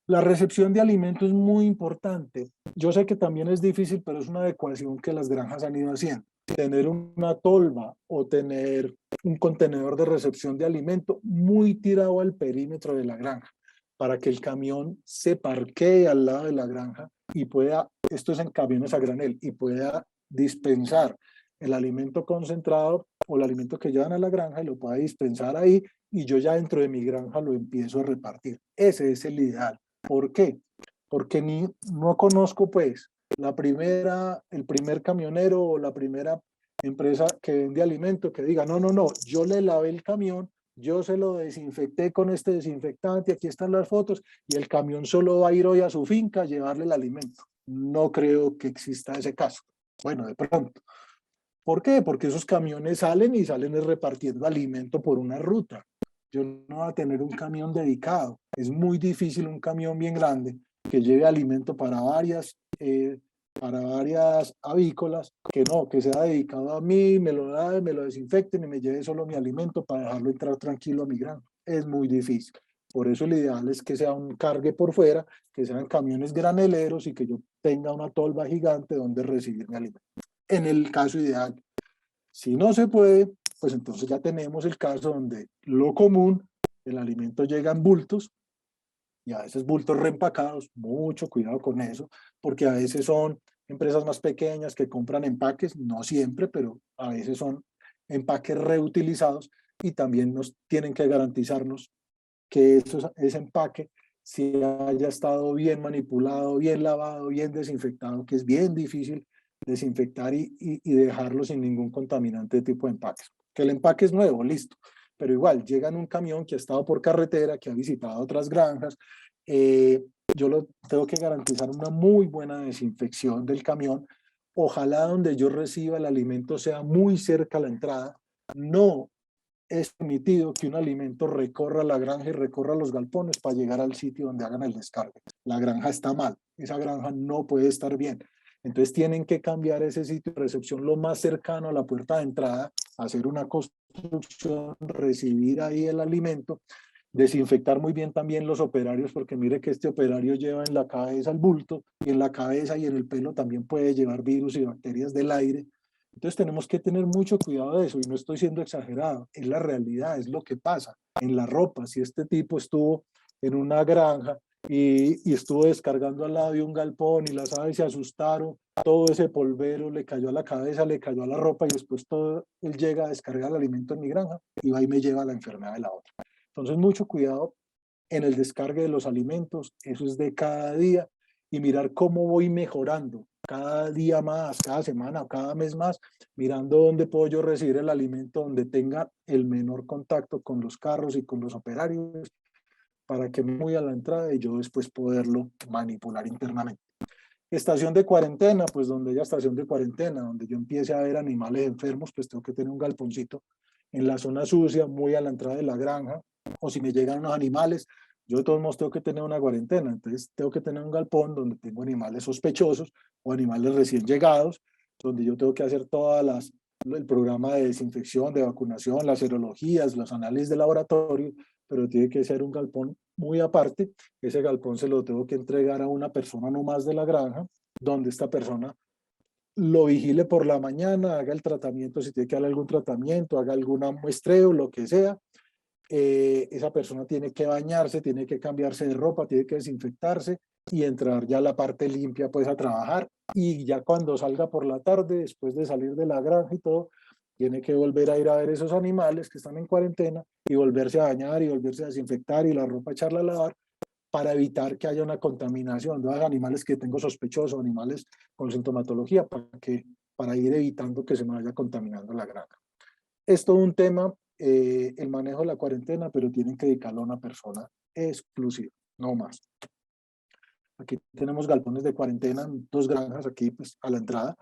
La recepción de alimentos es muy importante. Yo sé que también es difícil, pero es una adecuación que las granjas han ido haciendo. Tener una tolva o tener un contenedor de recepción de alimento muy tirado al perímetro de la granja para que el camión se parquee al lado de la granja y pueda, esto es en camiones a granel, y pueda dispensar el alimento concentrado o el alimento que llevan a la granja y lo pueda dispensar ahí y yo ya dentro de mi granja lo empiezo a repartir. Ese es el ideal. ¿Por qué? Porque no conozco pues el primer camionero o la primera empresa que vende alimento que diga, no, yo le lavé el camión, yo se lo desinfecté con este desinfectante, aquí están las fotos, y el camión solo va a ir hoy a su finca a llevarle el alimento. No creo que exista ese caso. Bueno, de pronto. ¿Por qué? Porque esos camiones salen repartiendo alimento por una ruta. Yo no voy a tener un camión dedicado. Es muy difícil un camión bien grande que lleve alimento para varias avícolas, que sea dedicado a mí, me lo da, me lo desinfecten y me lleve solo mi alimento para dejarlo entrar tranquilo a mi granja. Es muy difícil. Por eso lo ideal es que sea un cargue por fuera, que sean camiones graneleros y que yo tenga una tolva gigante donde recibir mi alimento. En el caso ideal. Si no se puede, pues entonces ya tenemos el caso donde lo común, el alimento llega en bultos, y a veces bultos reempacados, mucho cuidado con eso, porque a veces son empresas más pequeñas que compran empaques, no siempre, pero a veces son empaques reutilizados y también nos tienen que garantizarnos que ese empaque si haya estado bien manipulado, bien lavado, bien desinfectado, que es bien difícil desinfectar y dejarlo sin ningún contaminante de tipo de empaques. Que el empaque es nuevo, listo, pero igual llega en un camión que ha estado por carretera, que ha visitado otras granjas, yo tengo que garantizar una muy buena desinfección del camión. Ojalá donde yo reciba el alimento sea muy cerca a la entrada. No es permitido que un alimento recorra la granja y recorra los galpones para llegar al sitio donde hagan el descargue. La granja está mal, esa granja no puede estar bien. Entonces tienen que cambiar ese sitio de recepción lo más cercano a la puerta de entrada, hacer una construcción, recibir ahí el alimento, desinfectar muy bien también los operarios, porque mire que este operario lleva en la cabeza el bulto, y en la cabeza y en el pelo también puede llevar virus y bacterias del aire. Entonces tenemos que tener mucho cuidado de eso, y no estoy siendo exagerado, es la realidad, es lo que pasa. En la ropa, si este tipo estuvo en una granja y estuvo descargando al lado de un galpón y las aves se asustaron, todo ese polvero le cayó a la cabeza, le cayó a la ropa, y después todo, él llega a descargar el alimento en mi granja y va y me lleva la enfermedad de la otra. Entonces mucho cuidado en el descargue de los alimentos, eso es de cada día, y mirar cómo voy mejorando cada día más, cada semana o cada mes más, mirando dónde puedo yo recibir el alimento donde tenga el menor contacto con los carros y con los operarios, para que me vaya a la entrada y yo después poderlo manipular internamente. Estación de cuarentena, pues donde haya estación de cuarentena, donde yo empiece a ver animales enfermos, pues tengo que tener un galponcito en la zona sucia, muy a la entrada de la granja, o si me llegan unos animales, yo de todos modos tengo que tener una cuarentena, entonces tengo que tener un galpón donde tengo animales sospechosos o animales recién llegados, donde yo tengo que hacer el programa de desinfección, de vacunación, las serologías, los análisis de laboratorio, pero tiene que ser un galpón muy aparte. Ese galpón se lo tengo que entregar a una persona no más de la granja, donde esta persona lo vigile por la mañana, haga el tratamiento, si tiene que darle algún tratamiento, haga algún muestreo, lo que sea. Esa persona tiene que bañarse, tiene que cambiarse de ropa, tiene que desinfectarse y entrar ya a la parte limpia pues a trabajar, y ya cuando salga por la tarde, después de salir de la granja y todo, tiene que volver a ir a ver esos animales que están en cuarentena y volverse a bañar y volverse a desinfectar y la ropa echarla a lavar, para evitar que haya una contaminación de los animales que tengo sospechosos, animales con sintomatología, para ir evitando que se me vaya contaminando la granja. Es todo un tema, el manejo de la cuarentena, pero tienen que dedicarlo a una persona exclusiva, no más. Aquí tenemos galpones de cuarentena, 2 granjas aquí pues a la entrada,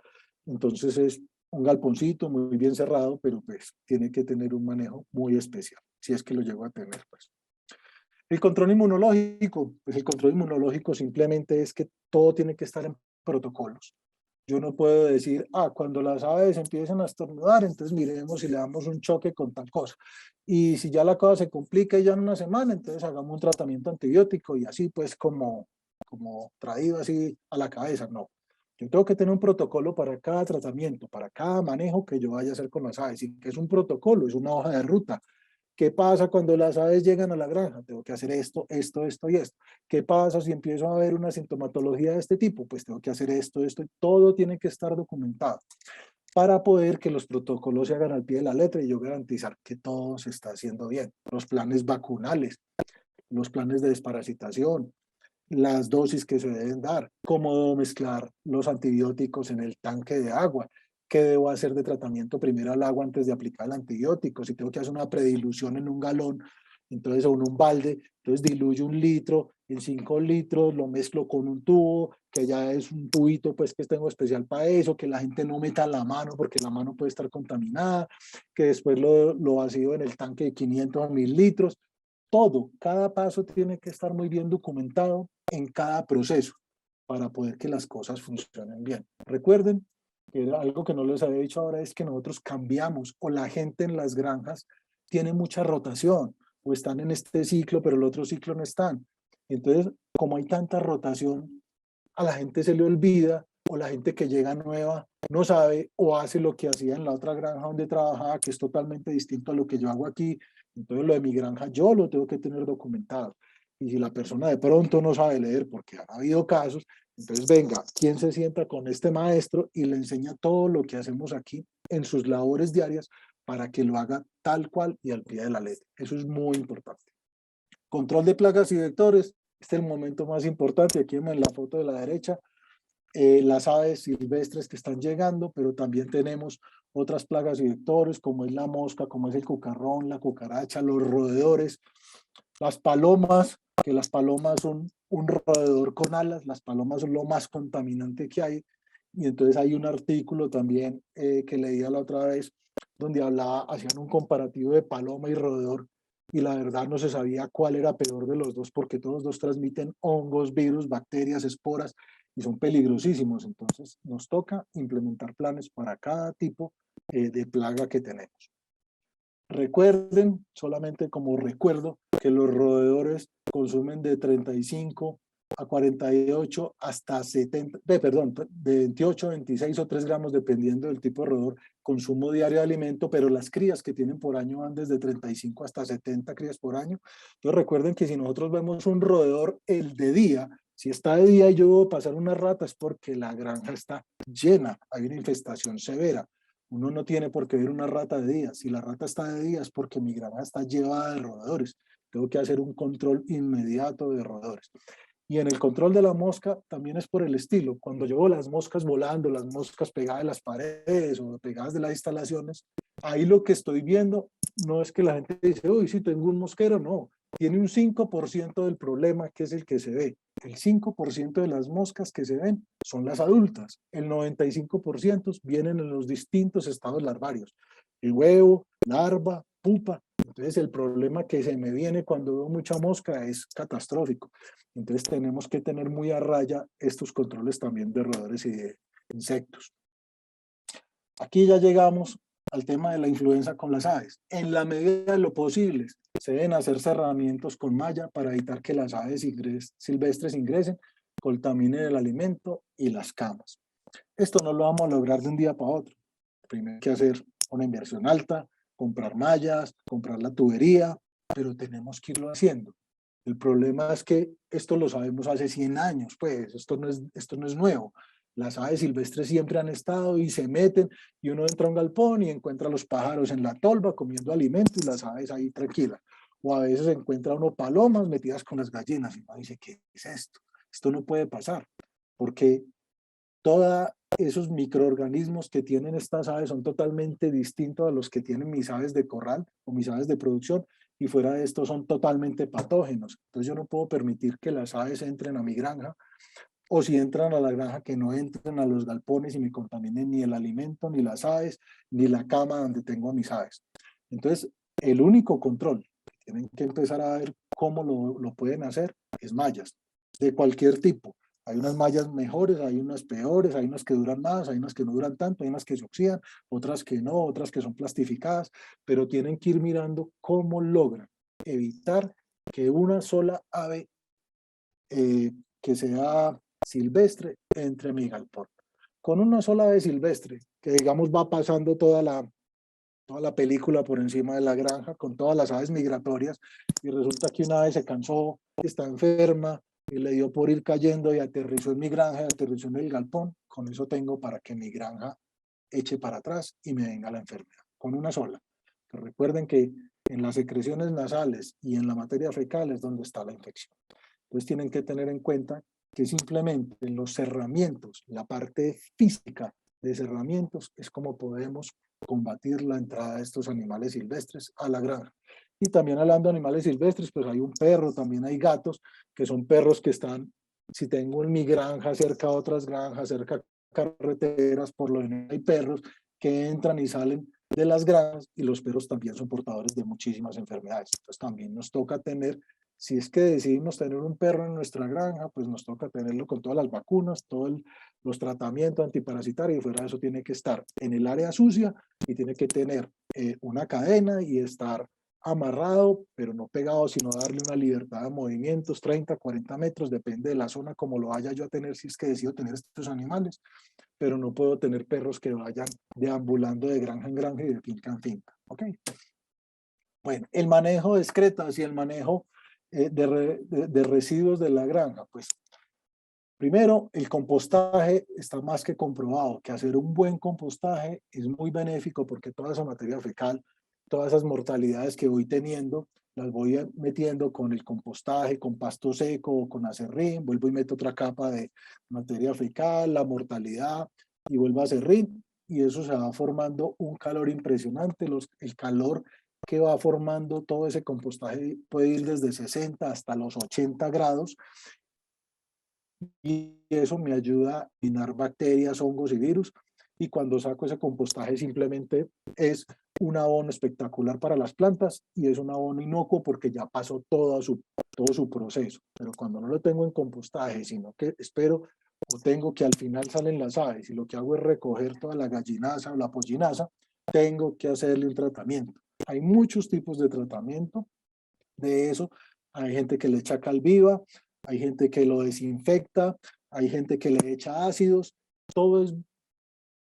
entonces es un galponcito muy bien cerrado, pero pues tiene que tener un manejo muy especial, si es que lo llego a tener pues. El control inmunológico, pues el control inmunológico simplemente es que todo tiene que estar en protocolos. Yo no puedo decir, cuando las aves empiezan a estornudar, entonces miremos si le damos un choque con tal cosa. Y si ya la cosa se complica ya en una semana, entonces hagamos un tratamiento antibiótico, y así pues como traído así a la cabeza. No, yo tengo que tener un protocolo para cada tratamiento, para cada manejo que yo vaya a hacer con las aves. Y que es un protocolo, es una hoja de ruta. ¿Qué pasa cuando las aves llegan a la granja? Tengo que hacer esto, esto, esto y esto. ¿Qué pasa si empiezo a ver una sintomatología de este tipo? Pues tengo que hacer esto, esto, y todo tiene que estar documentado para poder que los protocolos se hagan al pie de la letra y yo garantizar que todo se está haciendo bien. Los planes vacunales, los planes de desparasitación, las dosis que se deben dar, cómo debo mezclar los antibióticos en el tanque de agua, qué debo hacer de tratamiento primero al agua antes de aplicar el antibiótico, si tengo que hacer una predilución en un galón, entonces o en un balde, entonces diluyo 1 litro en 5 litros, lo mezclo con un tubo, que ya es un tubito pues que tengo especial para eso, que la gente no meta la mano porque la mano puede estar contaminada, que después lo vacío en el tanque de 500 o 1000 litros. Todo, cada paso tiene que estar muy bien documentado en cada proceso para poder que las cosas funcionen bien. Recuerden que algo que no les había dicho ahora es que nosotros cambiamos, o la gente en las granjas tiene mucha rotación, o están en este ciclo pero el otro ciclo no están. Entonces, como hay tanta rotación, a la gente se le olvida, o la gente que llega nueva no sabe o hace lo que hacía en la otra granja donde trabajaba, que es totalmente distinto a lo que yo hago aquí. Entonces lo de mi granja yo lo tengo que tener documentado. Y si la persona de pronto no sabe leer, porque han habido casos, entonces venga, ¿quién se sienta con este maestro y le enseña todo lo que hacemos aquí en sus labores diarias para que lo haga tal cual y al pie de la letra? Eso es muy importante. Control de plagas y vectores, este es el momento más importante, aquí en la foto de la derecha, las aves silvestres que están llegando, pero también tenemos otras plagas y vectores, como es la mosca, como es el cucarrón, la cucaracha, los roedores, las palomas, que las palomas son un roedor con alas, las palomas son lo más contaminante que hay, y entonces hay un artículo también que leía la otra vez, donde hacían un comparativo de paloma y roedor, y la verdad no se sabía cuál era peor de los dos, porque todos dos transmiten hongos, virus, bacterias, esporas, y son peligrosísimos. Entonces nos toca implementar planes para cada tipo de plaga que tenemos. Recuerden, solamente como recuerdo, que los roedores consumen de 35 a 48 hasta 70, perdón, de 28, 26 o 3 gramos, dependiendo del tipo de roedor, consumo diario de alimento, pero las crías que tienen por año van desde 35 hasta 70 crías por año. Entonces recuerden que si nosotros vemos un roedor el de día, si está de día y yo debo pasar una rata, es porque la granja está llena, hay una infestación severa. Uno no tiene por qué ver una rata de día. Si la rata está de día es porque mi granja está llevada de roedores. Tengo que hacer un control inmediato de roedores. Y en el control de la mosca también es por el estilo. Cuando yo veo las moscas volando, las moscas pegadas de las paredes o pegadas de las instalaciones, ahí lo que estoy viendo no es que la gente dice, uy, sí, tengo un mosquero, no. Tiene un 5% del problema, que es el que se ve. El 5% de las moscas que se ven son las adultas. El 95% vienen en los distintos estados larvarios. El huevo, larva, pupa. Entonces el problema que se me viene cuando veo mucha mosca es catastrófico. Entonces tenemos que tener muy a raya estos controles también de roedores y de insectos. Aquí ya llegamos al tema de la influenza con las aves. En la medida de lo posible, se deben hacer cerramientos con malla para evitar que las aves silvestres ingresen, contaminen el alimento y las camas. Esto no lo vamos a lograr de un día para otro. Primero hay que hacer una inversión alta, comprar mallas, comprar la tubería, pero tenemos que irlo haciendo. El problema es que esto lo sabemos hace 100 años, pues esto no es nuevo. Las aves silvestres siempre han estado y se meten, y uno entra a un galpón y encuentra a los pájaros en la tolva comiendo alimento y las aves ahí tranquilas. O a veces encuentra uno palomas metidas con las gallinas y uno dice, ¿qué es esto? Esto no puede pasar, porque todos esos microorganismos que tienen estas aves son totalmente distintos a los que tienen mis aves de corral o mis aves de producción, y fuera de esto son totalmente patógenos. Entonces yo no puedo permitir que las aves entren a mi granja, o si entran a la granja, que no entren a los galpones y me contaminen ni el alimento, ni las aves, ni la cama donde tengo a mis aves. Entonces, el único control que tienen que empezar a ver cómo lo pueden hacer es mallas, de cualquier tipo. Hay unas mallas mejores, hay unas peores, hay unas que duran más, hay unas que no duran tanto, hay unas que se oxidan, otras que no, otras que son plastificadas, pero tienen que ir mirando cómo logran evitar que una sola ave que sea silvestre entre a mi galpón. Con una sola ave silvestre, que digamos va pasando toda la película por encima de la granja, con todas las aves migratorias, y resulta que una ave se cansó, está enferma, y le dio por ir cayendo y aterrizó en mi granja, aterrizó en el galpón. Con eso tengo para que mi granja eche para atrás y me venga la enfermedad, con una sola. Pero recuerden que en las secreciones nasales y en la materia fecal es donde está la infección. Entonces tienen que tener en cuenta que simplemente en los cerramientos, la parte física de cerramientos, es como podemos combatir la entrada de estos animales silvestres a la granja. Y también hablando de animales silvestres, pues hay un perro, también hay gatos, que son perros que están, si tengo en mi granja cerca a otras granjas, cerca a carreteras, por lo general hay perros que entran y salen de las granjas, y los perros también son portadores de muchísimas enfermedades. Entonces también nos toca tener, si es que decidimos tener un perro en nuestra granja, pues nos toca tenerlo con todas las vacunas, todos los tratamientos antiparasitarios, y fuera de eso tiene que estar en el área sucia y tiene que tener una cadena y estar amarrado, pero no pegado, sino darle una libertad de movimientos, 30, 40 metros, depende de la zona como lo vaya yo a tener, si es que decido tener estos animales, pero no puedo tener perros que vayan deambulando de granja en granja y de finca en finca. ¿Ok? Bueno, el manejo de excretas y el manejo de residuos de la granja, pues primero, el compostaje está más que comprobado, que hacer un buen compostaje es muy benéfico, porque toda esa materia fecal, todas esas mortalidades que voy teniendo, las voy metiendo con el compostaje, con pasto seco o con acerrín, vuelvo y meto otra capa de materia fecal, la mortalidad, y vuelvo a acerrín, y eso se va formando un calor impresionante. El calor que va formando todo ese compostaje puede ir desde 60 hasta los 80 grados, y eso me ayuda a eliminar bacterias, hongos y virus. Y cuando saco ese compostaje simplemente es un abono espectacular para las plantas, y es un abono inocuo porque ya pasó todo su proceso. Pero cuando no lo tengo en compostaje, sino que espero o tengo que al final salen las aves y lo que hago es recoger toda la gallinaza o la pollinaza, tengo que hacerle un tratamiento. Hay muchos tipos de tratamiento de eso. Hay gente que le echa cal viva, hay gente que lo desinfecta, hay gente que le echa ácidos. Todo es,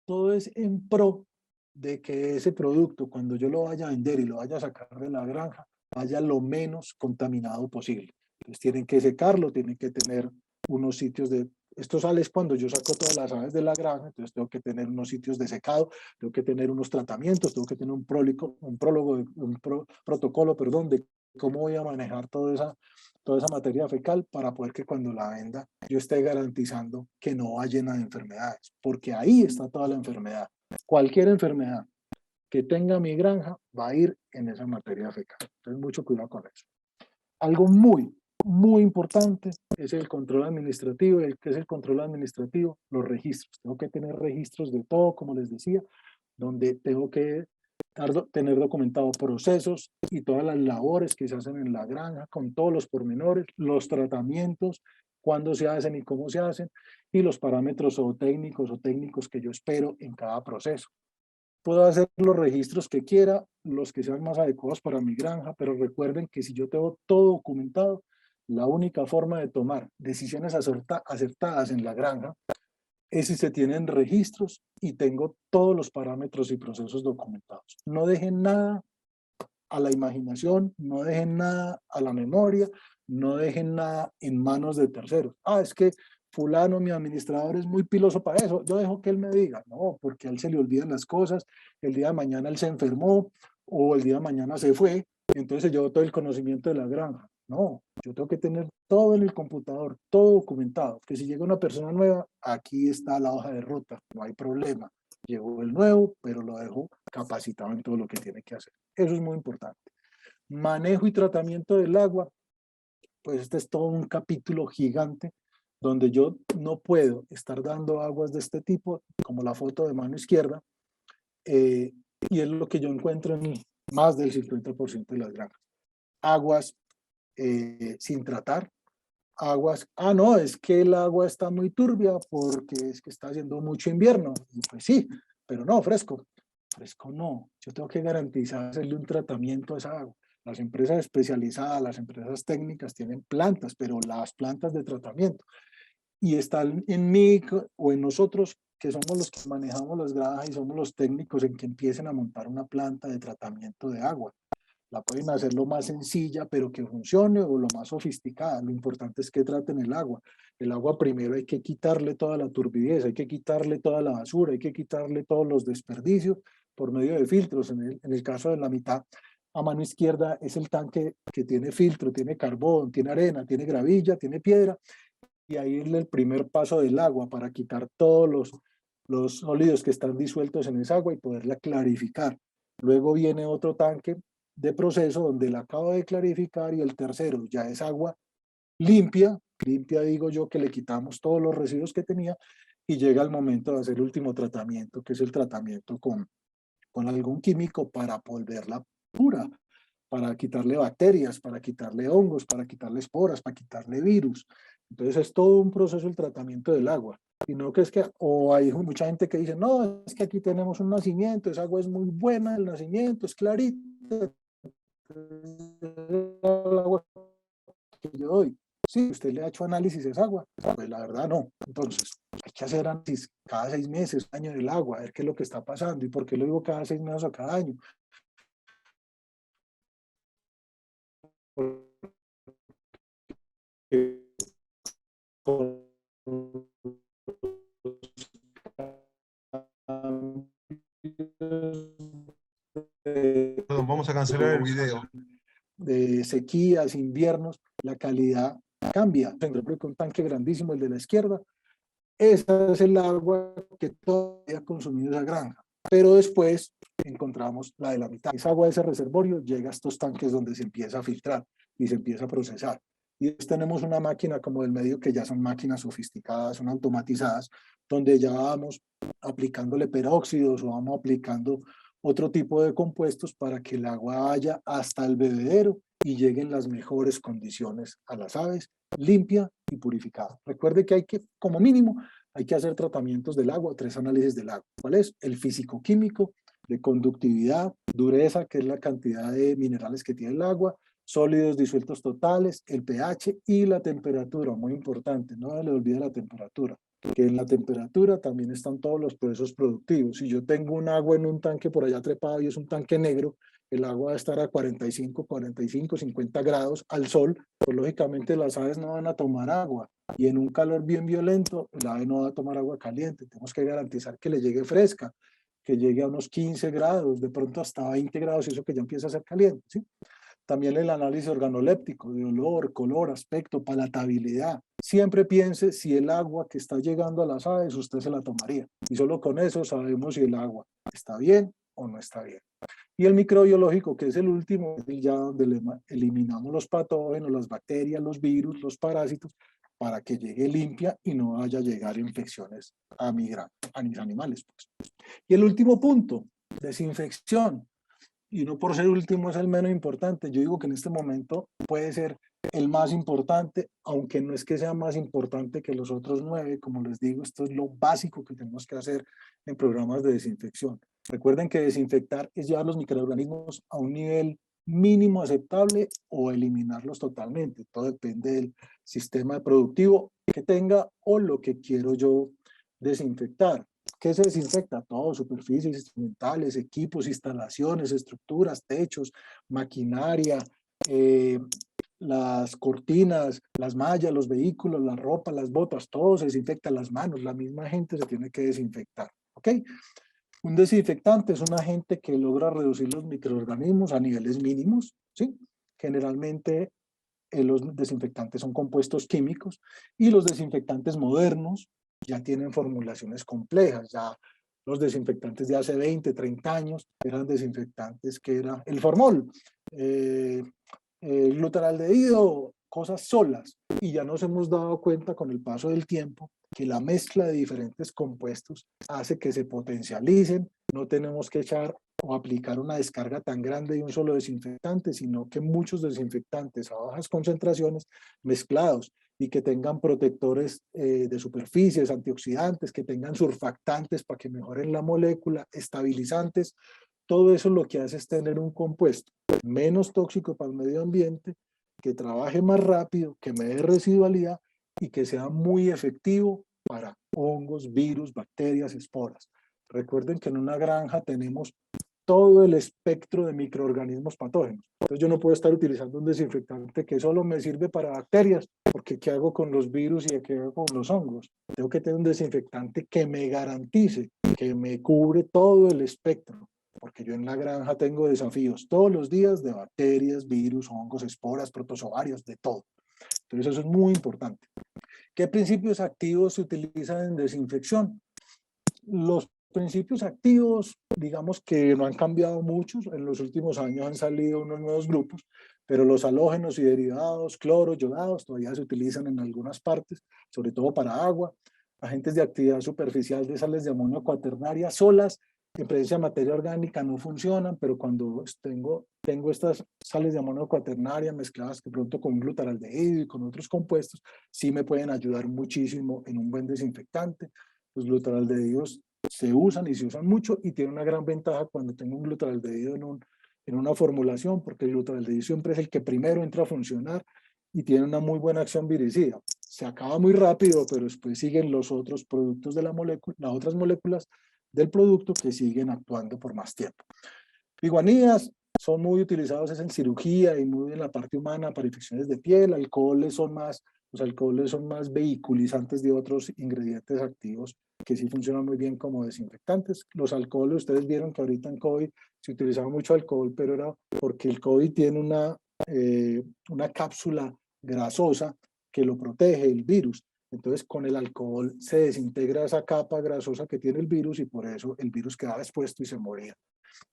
todo es en pro de que ese producto, cuando yo lo vaya a vender y lo vaya a sacar de la granja, vaya lo menos contaminado posible. Entonces tienen que secarlo, tienen que tener unos sitios de... Esto sale cuando yo saco todas las aves de la granja, entonces tengo que tener unos sitios de secado, tengo que tener unos tratamientos, tengo que tener un protocolo, perdón, de cómo voy a manejar toda esa materia fecal para poder que cuando la venda yo esté garantizando que no va llena de enfermedades, porque ahí está toda la enfermedad. Cualquier enfermedad que tenga mi granja va a ir en esa materia fecal. Entonces, mucho cuidado con eso. Algo muy importante es el control administrativo. ¿Qué es el control administrativo? Los registros. Tengo que tener registros de todo, como les decía, donde tengo que tener documentados procesos y todas las labores que se hacen en la granja, con todos los pormenores, los tratamientos, cuándo se hacen y cómo se hacen, y los parámetros o técnicos que yo espero en cada proceso. Puedo hacer los registros que quiera, los que sean más adecuados para mi granja, pero recuerden que si yo tengo todo documentado, la única forma de tomar decisiones acertadas en la granja es si se tienen registros y tengo todos los parámetros y procesos documentados. No dejen nada a la imaginación, no dejen nada a la memoria, no dejen nada en manos de terceros. Ah, es que fulano, mi administrador, es muy piloso para eso, yo dejo que él me diga. No, porque a él se le olvidan las cosas, el día de mañana él se enfermó o el día de mañana se fue, entonces yo todo el conocimiento de la granja. No, yo tengo que tener todo en el computador, todo documentado, que si llega una persona nueva, aquí está la hoja de ruta, no hay problema. Llegó el nuevo, pero lo dejo capacitado en todo lo que tiene que hacer. Eso es muy importante. Manejo y tratamiento del agua, pues este es todo un capítulo gigante donde yo no puedo estar dando aguas de este tipo, como la foto de mano izquierda, y es lo que yo encuentro en más del 50% de las granjas. Aguas sin tratar, aguas, no, es que el agua está muy turbia porque es que está haciendo mucho invierno. Y pues sí, pero no, fresco. Fresco no, yo tengo que garantizar hacerle un tratamiento a esa agua. Las empresas especializadas, las empresas técnicas tienen plantas, pero las plantas de tratamiento. Y están en mí o en nosotros, que somos los que manejamos las granjas y somos los técnicos en que empiecen a montar una planta de tratamiento de agua. La pueden hacer lo más sencilla, pero que funcione, o lo más sofisticada. Lo importante es que traten el agua. El agua primero hay que quitarle toda la turbidez, hay que quitarle toda la basura, hay que quitarle todos los desperdicios por medio de filtros. En el caso de la mitad, a mano izquierda, es el tanque que tiene filtro, tiene carbón, tiene arena, tiene gravilla, tiene piedra, y ahí es el primer paso del agua para quitar todos los sólidos que están disueltos en esa agua y poderla clarificar. Luego viene otro tanque de proceso donde la acabo de clarificar, y el tercero ya es agua limpia, limpia digo yo, que le quitamos todos los residuos que tenía, y llega el momento de hacer el último tratamiento, que es el tratamiento con algún químico para volverla pura, para quitarle bacterias, para quitarle hongos, para quitarle esporas, para quitarle virus. Entonces es todo un proceso el tratamiento del agua. Y no que es que, o hay mucha gente que dice, no, es que aquí tenemos un nacimiento, esa agua es muy buena, el nacimiento es clarita, el agua que yo doy. Sí, usted le ha hecho análisis a esa agua, pues la verdad no. Entonces, hay que hacer análisis cada 6 meses, un año del agua, a ver qué es lo que está pasando. ¿Y por qué lo digo cada 6 meses o cada año? Perdón, vamos a cancelar el video. de sequías, inviernos, la calidad cambia. Un tanque grandísimo, el de la izquierda, esa es el agua que todavía ha consumido esa granja. Pero después encontramos la de la mitad. Esa agua de ese reservorio llega a estos tanques donde se empieza a filtrar y se empieza a procesar. Y después tenemos una máquina como del medio que ya son máquinas sofisticadas, son automatizadas, donde ya vamos aplicándole peróxidos o vamos aplicando otro tipo de compuestos para que el agua vaya hasta el bebedero y llegue en las mejores condiciones a las aves, limpia y purificada. Recuerde que hay que, como mínimo, hay que hacer tratamientos del agua, 3 análisis del agua. ¿Cuál es? El físico-químico, de conductividad, dureza, que es la cantidad de minerales que tiene el agua, sólidos disueltos totales, el pH y la temperatura, muy importante, no se le olvide la temperatura, que en la temperatura también están todos los procesos productivos. Si yo tengo un agua en un tanque por allá trepado y es un tanque negro, el agua va a estar a 45, 50 grados al sol, pues lógicamente las aves no van a tomar agua. Y en un calor bien violento, el ave no va a tomar agua caliente. Tenemos que garantizar que le llegue fresca, que llegue a unos 15 grados, de pronto hasta 20 grados, y eso que ya empieza a ser caliente, ¿sí? También el análisis organoléptico, de olor, color, aspecto, palatabilidad. Siempre piense si el agua que está llegando a las aves usted se la tomaría. Y solo con eso sabemos si el agua está bien o no está bien. Y el microbiológico, que es el último, es ya donde eliminamos los patógenos, las bacterias, los virus, los parásitos, para que llegue limpia y no vaya a llegar infecciones a mis animales. Pues. Y el último punto, desinfección. Y no por ser último es el menos importante. Yo digo que en este momento puede ser el más importante, aunque no es que sea más importante que los otros 9. Como les digo, esto es lo básico que tenemos que hacer en programas de desinfección. Recuerden que desinfectar es llevar los microorganismos a un nivel mínimo aceptable o eliminarlos totalmente. Todo depende del sistema productivo que tenga o lo que quiero yo desinfectar. ¿Qué se desinfecta? Todo, superficies instrumentales, equipos, instalaciones, estructuras, techos, maquinaria, las cortinas, las mallas, los vehículos, la ropa, las botas, todo se desinfecta, las manos, la misma gente se tiene que desinfectar, ¿ok? Un desinfectante es un agente que logra reducir los microorganismos a niveles mínimos, ¿sí? Generalmente los desinfectantes son compuestos químicos y los desinfectantes modernos ya tienen formulaciones complejas, ya los desinfectantes de hace 20, 30 años eran desinfectantes que era el formol, glutaraldehído, cosas solas, y ya nos hemos dado cuenta con el paso del tiempo que la mezcla de diferentes compuestos hace que se potencialicen, no tenemos que echar o aplicar una descarga tan grande de un solo desinfectante, sino que muchos desinfectantes a bajas concentraciones mezclados y que tengan protectores de superficies, antioxidantes, que tengan surfactantes para que mejoren la molécula, estabilizantes. Todo eso lo que hace es tener un compuesto menos tóxico para el medio ambiente, que trabaje más rápido, que me dé residualidad y que sea muy efectivo para hongos, virus, bacterias, esporas. Recuerden que en una granja tenemos todo el espectro de microorganismos patógenos. Entonces yo no puedo estar utilizando un desinfectante que solo me sirve para bacterias, porque ¿qué hago con los virus y qué hago con los hongos? Tengo que tener un desinfectante que me garantice, que me cubre todo el espectro, porque yo en la granja tengo desafíos todos los días de bacterias, virus, hongos, esporas, protozoarios, de todo. Entonces eso es muy importante. ¿Qué principios activos se utilizan en desinfección? Los principios activos, digamos que no han cambiado mucho, en los últimos años han salido unos nuevos grupos, pero los halógenos y derivados, cloro, yodados, todavía se utilizan en algunas partes, sobre todo para agua, agentes de actividad superficial de sales de amonio cuaternaria solas, en presencia de materia orgánica no funcionan, pero cuando tengo estas sales de amonio cuaternaria mezcladas de pronto con glutaraldehído y con otros compuestos, sí me pueden ayudar muchísimo en un buen desinfectante. Los glutaraldehídos se usan y se usan mucho y tiene una gran ventaja cuando tengo un glutaraldehído en una formulación, porque el glutaraldehído siempre es el que primero entra a funcionar y tiene una muy buena acción viricida. Se acaba muy rápido, pero después siguen los otros productos de la molécula, las otras moléculas del producto que siguen actuando por más tiempo. Biguanidas son muy utilizados en cirugía y muy en la parte humana para infecciones de piel. Los alcoholes son más vehiculizantes de otros ingredientes activos que sí funcionan muy bien como desinfectantes. Los alcoholes, ustedes vieron que ahorita en COVID se utilizaba mucho alcohol, pero era porque el COVID tiene una cápsula grasosa que lo protege el virus. Entonces, con el alcohol se desintegra esa capa grasosa que tiene el virus y por eso el virus quedaba expuesto y se moría.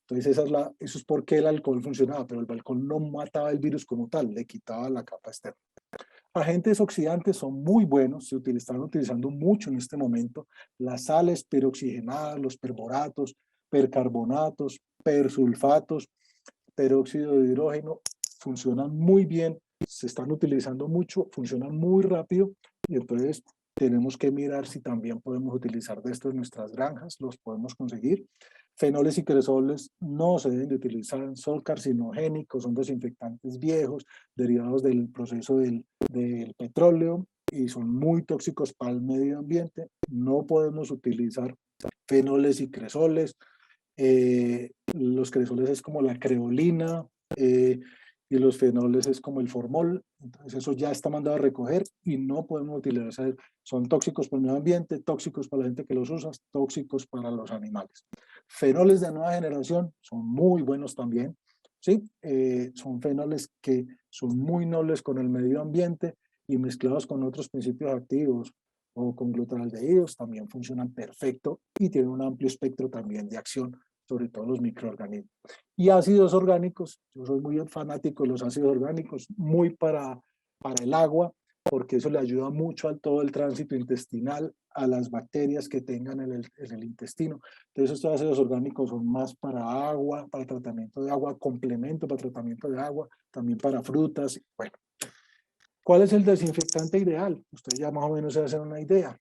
Entonces, eso es por qué el alcohol funcionaba, pero el alcohol no mataba el virus como tal, le quitaba la capa externa. Agentes oxidantes son muy buenos, están utilizando mucho en este momento. Las sales peroxigenadas, los perboratos, percarbonatos, persulfatos, peróxido de hidrógeno, funcionan muy bien, se están utilizando mucho, funcionan muy rápido y entonces tenemos que mirar si también podemos utilizar de esto en nuestras granjas, los podemos conseguir. Fenoles y cresoles no se deben de utilizar, son carcinogénicos, son desinfectantes viejos, derivados del proceso del petróleo y son muy tóxicos para el medio ambiente. No podemos utilizar fenoles y cresoles. Los cresoles es como la creolina y los fenoles es como el formol. Entonces eso ya está mandado a recoger y no podemos utilizar. Son tóxicos para el medio ambiente, tóxicos para la gente que los usa, tóxicos para los animales. Fenoles de nueva generación son muy buenos también. ¿Sí? Son fenoles que son muy nobles con el medio ambiente y mezclados con otros principios activos o con glutaraldehídos también funcionan perfecto y tienen un amplio espectro también de acción sobre todo los microorganismos. Y ácidos orgánicos, yo soy muy fanático de los ácidos orgánicos, muy para el agua, porque eso le ayuda mucho a todo el tránsito intestinal, a las bacterias que tengan en el intestino. Entonces estos ácidos orgánicos son más para agua, para tratamiento de agua, complemento para tratamiento de agua, también para frutas. Bueno, ¿cuál es el desinfectante ideal? Usted ya más o menos se hace una idea.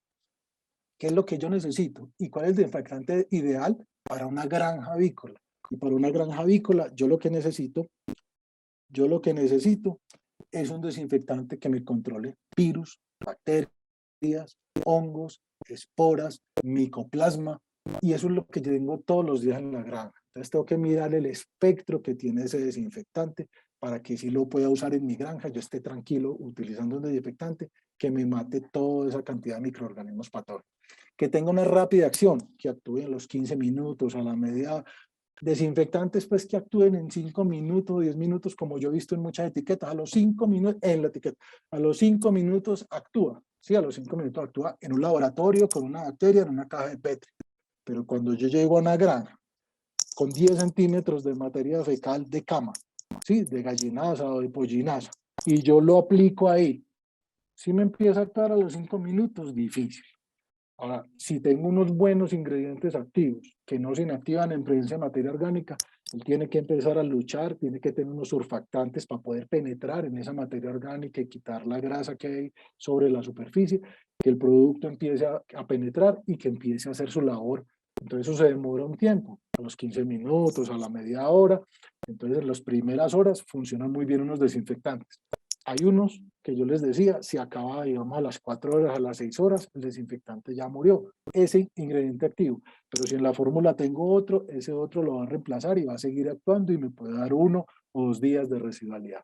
¿Qué es lo que yo necesito? ¿Y cuál es el desinfectante ideal para una granja avícola? Y para una granja avícola, yo lo que necesito es un desinfectante que me controle virus, bacterias, hongos, esporas, micoplasma, y eso es lo que yo tengo todos los días en la granja. Entonces tengo que mirar el espectro que tiene ese desinfectante para que si lo pueda usar en mi granja, yo esté tranquilo utilizando un desinfectante que me mate toda esa cantidad de microorganismos patógenos. Que tenga una rápida acción, que actúe en los 15 minutos, a la media. Desinfectantes pues que actúen en 5 minutos, 10 minutos, como yo he visto en muchas etiquetas, a los 5 minutos, en la etiqueta, a los 5 minutos actúa, sí, a los 5 minutos actúa en un laboratorio con una bacteria en una caja de Petri. Pero cuando yo llego a una granja con 10 centímetros de materia fecal de cama, sí, de gallinaza o de pollinaza, y yo lo aplico ahí, ¿sí me empieza a actuar a los 5 minutos? Difícil. Ahora, si tengo unos buenos ingredientes activos que no se inactivan en presencia de materia orgánica, él tiene que empezar a luchar, tiene que tener unos surfactantes para poder penetrar en esa materia orgánica y quitar la grasa que hay sobre la superficie, que el producto empiece a penetrar y que empiece a hacer su labor. Entonces eso se demora un tiempo, a los 15 minutos, a la media hora. Entonces en las primeras horas funcionan muy bien unos desinfectantes. Hay unos que yo les decía, si acaba, digamos, a las 4 horas, a las 6 horas, el desinfectante ya murió, ese ingrediente activo. Pero si en la fórmula tengo otro, ese otro lo va a reemplazar y va a seguir actuando y me puede dar 1 o 2 días de residualidad.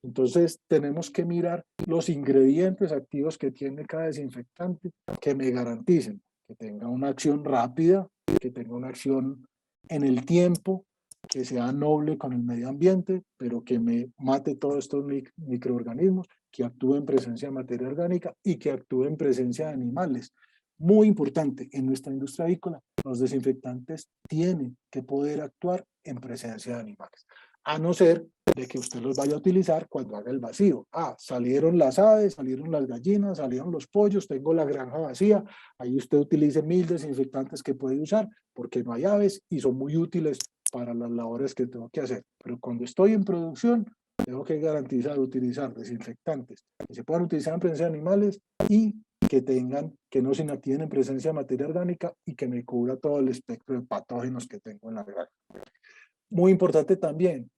Entonces tenemos que mirar los ingredientes activos que tiene cada desinfectante que me garanticen que tenga una acción rápida, que tenga una acción en el tiempo, que sea noble con el medio ambiente, pero que me mate todos estos microorganismos, que actúe en presencia de materia orgánica y que actúe en presencia de animales. Muy importante, en nuestra industria avícola, los desinfectantes tienen que poder actuar en presencia de animales, a no ser de que usted los vaya a utilizar cuando haga el vacío. Salieron las aves, salieron las gallinas, salieron los pollos, tengo la granja vacía, ahí usted utilice 1000 desinfectantes que puede usar porque no hay aves y son muy útiles para las labores que tengo que hacer. Pero cuando estoy en producción, tengo que garantizar utilizar desinfectantes que se puedan utilizar en presencia de animales y que no se inactiven en presencia de materia orgánica y que me cubra todo el espectro de patógenos que tengo en la granja. Muy importante también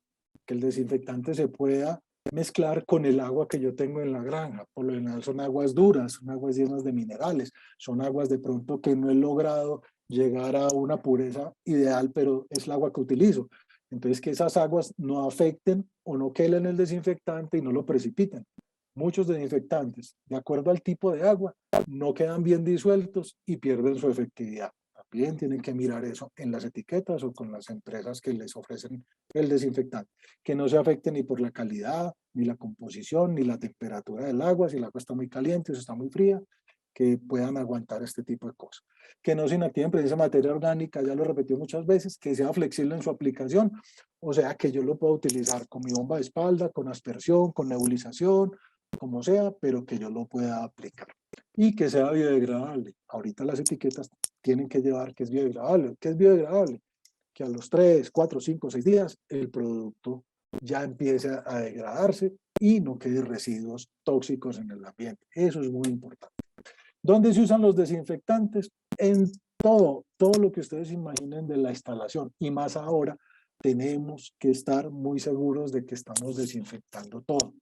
que el desinfectante se pueda mezclar con el agua que yo tengo en la granja. Por lo general son aguas duras, son aguas llenas de minerales, son aguas de pronto que no he logrado llegar a una pureza ideal, pero es el agua que utilizo. Entonces que esas aguas no afecten o no quelen el desinfectante y no lo precipiten. Muchos desinfectantes, de acuerdo al tipo de agua, no quedan bien disueltos y pierden su efectividad. También tienen que mirar eso en las etiquetas o con las empresas que les ofrecen el desinfectante, que no se afecte ni por la calidad, ni la composición, ni la temperatura del agua, si el agua está muy caliente o si está muy fría, que puedan aguantar este tipo de cosas. Que no se inactiven presencia de materia orgánica, ya lo he repetido muchas veces, que sea flexible en su aplicación, o sea, que yo lo pueda utilizar con mi bomba de espalda, con aspersión, con nebulización, como sea, pero que yo lo pueda aplicar. Y que sea biodegradable. Ahorita las etiquetas tienen que llevar que es biodegradable. ¿Qué es biodegradable? Que a los 3, 4, 5, 6 días el producto ya empiece a degradarse y no quede residuos tóxicos en el ambiente. Eso es muy importante. ¿Dónde se usan los desinfectantes? En todo lo que ustedes imaginen de la instalación. Y más ahora, tenemos que estar muy seguros de que estamos desinfectando todo.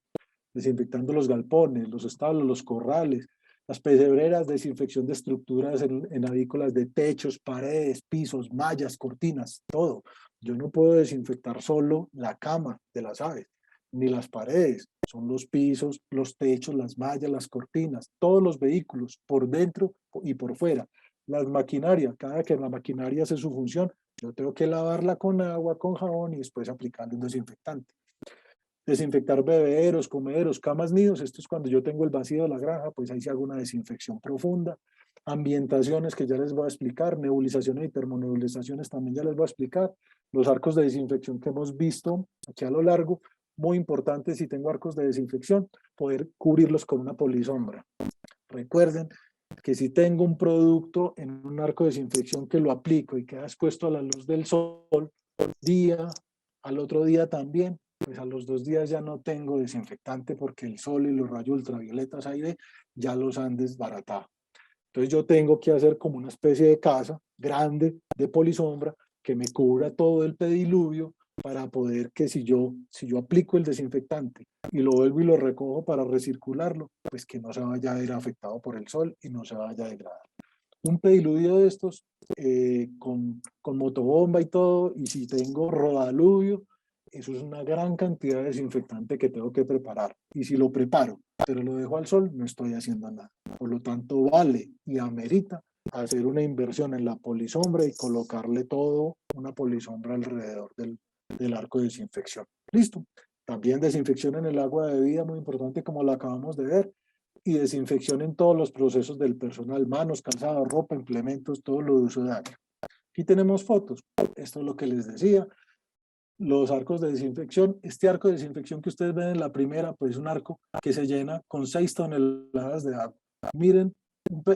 Desinfectando los galpones, los establos, los corrales, las pesebreras, desinfección de estructuras en avícolas de techos, paredes, pisos, mallas, cortinas, todo. Yo no puedo desinfectar solo la cama de las aves, ni las paredes, son los pisos, los techos, las mallas, las cortinas, todos los vehículos, por dentro y por fuera. Las maquinarias, cada que la maquinaria hace su función, yo tengo que lavarla con agua, con jabón y después aplicarle un desinfectante. Desinfectar bebederos, comederos, camas, nidos, esto es cuando yo tengo el vacío de la granja, pues ahí se hago una desinfección profunda. Ambientaciones que ya les voy a explicar, nebulizaciones y termonebulizaciones también ya les voy a explicar. Los arcos de desinfección que hemos visto aquí a lo largo, muy importante si tengo arcos de desinfección, poder cubrirlos con una polisombra. Recuerden que si tengo un producto en un arco de desinfección que lo aplico y queda expuesto a la luz del sol, día, al otro día también, pues a los 2 días ya no tengo desinfectante porque el sol y los rayos ultravioletas AID ya los han desbaratado. Entonces yo tengo que hacer como una especie de casa grande de polisombra que me cubra todo el pediluvio para poder que si yo aplico el desinfectante y lo vuelvo y lo recojo para recircularlo, pues que no se vaya a ver afectado por el sol y no se vaya a degradar. Un pediluvio de estos con motobomba y todo, y si tengo rodaluvio, eso es una gran cantidad de desinfectante que tengo que preparar. Y si lo preparo, pero lo dejo al sol, no estoy haciendo nada. Por lo tanto, vale y amerita hacer una inversión en la polisombra y colocarle todo una polisombra alrededor del arco de desinfección. Listo. También desinfección en el agua de bebida, muy importante como la acabamos de ver, y desinfección en todos los procesos del personal, manos, calzado, ropa, implementos, todo lo de uso de área. Aquí tenemos fotos. Esto es lo que les decía. Los arcos de desinfección. Este arco de desinfección que ustedes ven en la primera, pues es un arco que se llena con 6 toneladas de agua. Miren,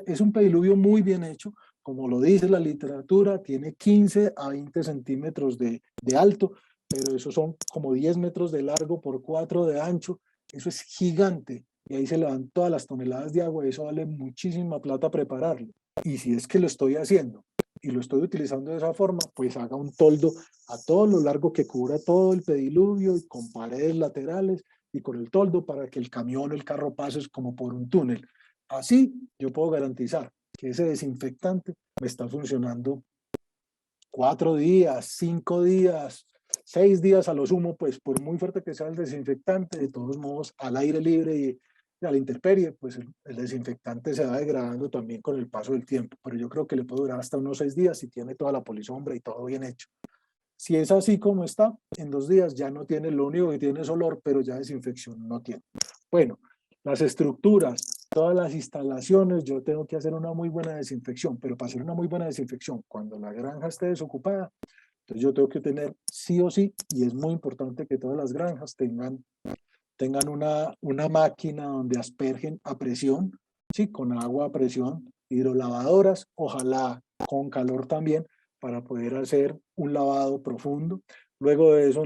es un pediluvio muy bien hecho, como lo dice la literatura, tiene 15 a 20 centímetros de alto, pero esos son como 10 metros de largo por 4 de ancho. Eso es gigante. Y ahí se le dan todas las toneladas de agua. Eso vale muchísima plata prepararlo. Y si es que lo estoy haciendo y lo estoy utilizando de esa forma, pues haga un toldo a todo lo largo que cubra todo el pediluvio y con paredes laterales y con el toldo para que el camión o el carro pase como por un túnel. Así yo puedo garantizar que ese desinfectante me está funcionando 4 días, 5 días, 6 días a lo sumo, pues por muy fuerte que sea el desinfectante, de todos modos al aire libre y a la intemperie, pues el desinfectante se va degradando también con el paso del tiempo, pero yo creo que le puede durar hasta unos 6 días si tiene toda la polisombra y todo bien hecho. Si es así como está, en 2 días ya no tiene, lo único que tiene es olor, pero ya desinfección no tiene. Bueno, las estructuras, todas las instalaciones, yo tengo que hacer una muy buena desinfección, pero para hacer una muy buena desinfección, cuando la granja esté desocupada, entonces yo tengo que tener sí o sí, y es muy importante que todas las granjas tengan una máquina donde aspergen a presión, ¿sí? Con agua a presión, hidrolavadoras, ojalá con calor también, para poder hacer un lavado profundo. Luego de eso,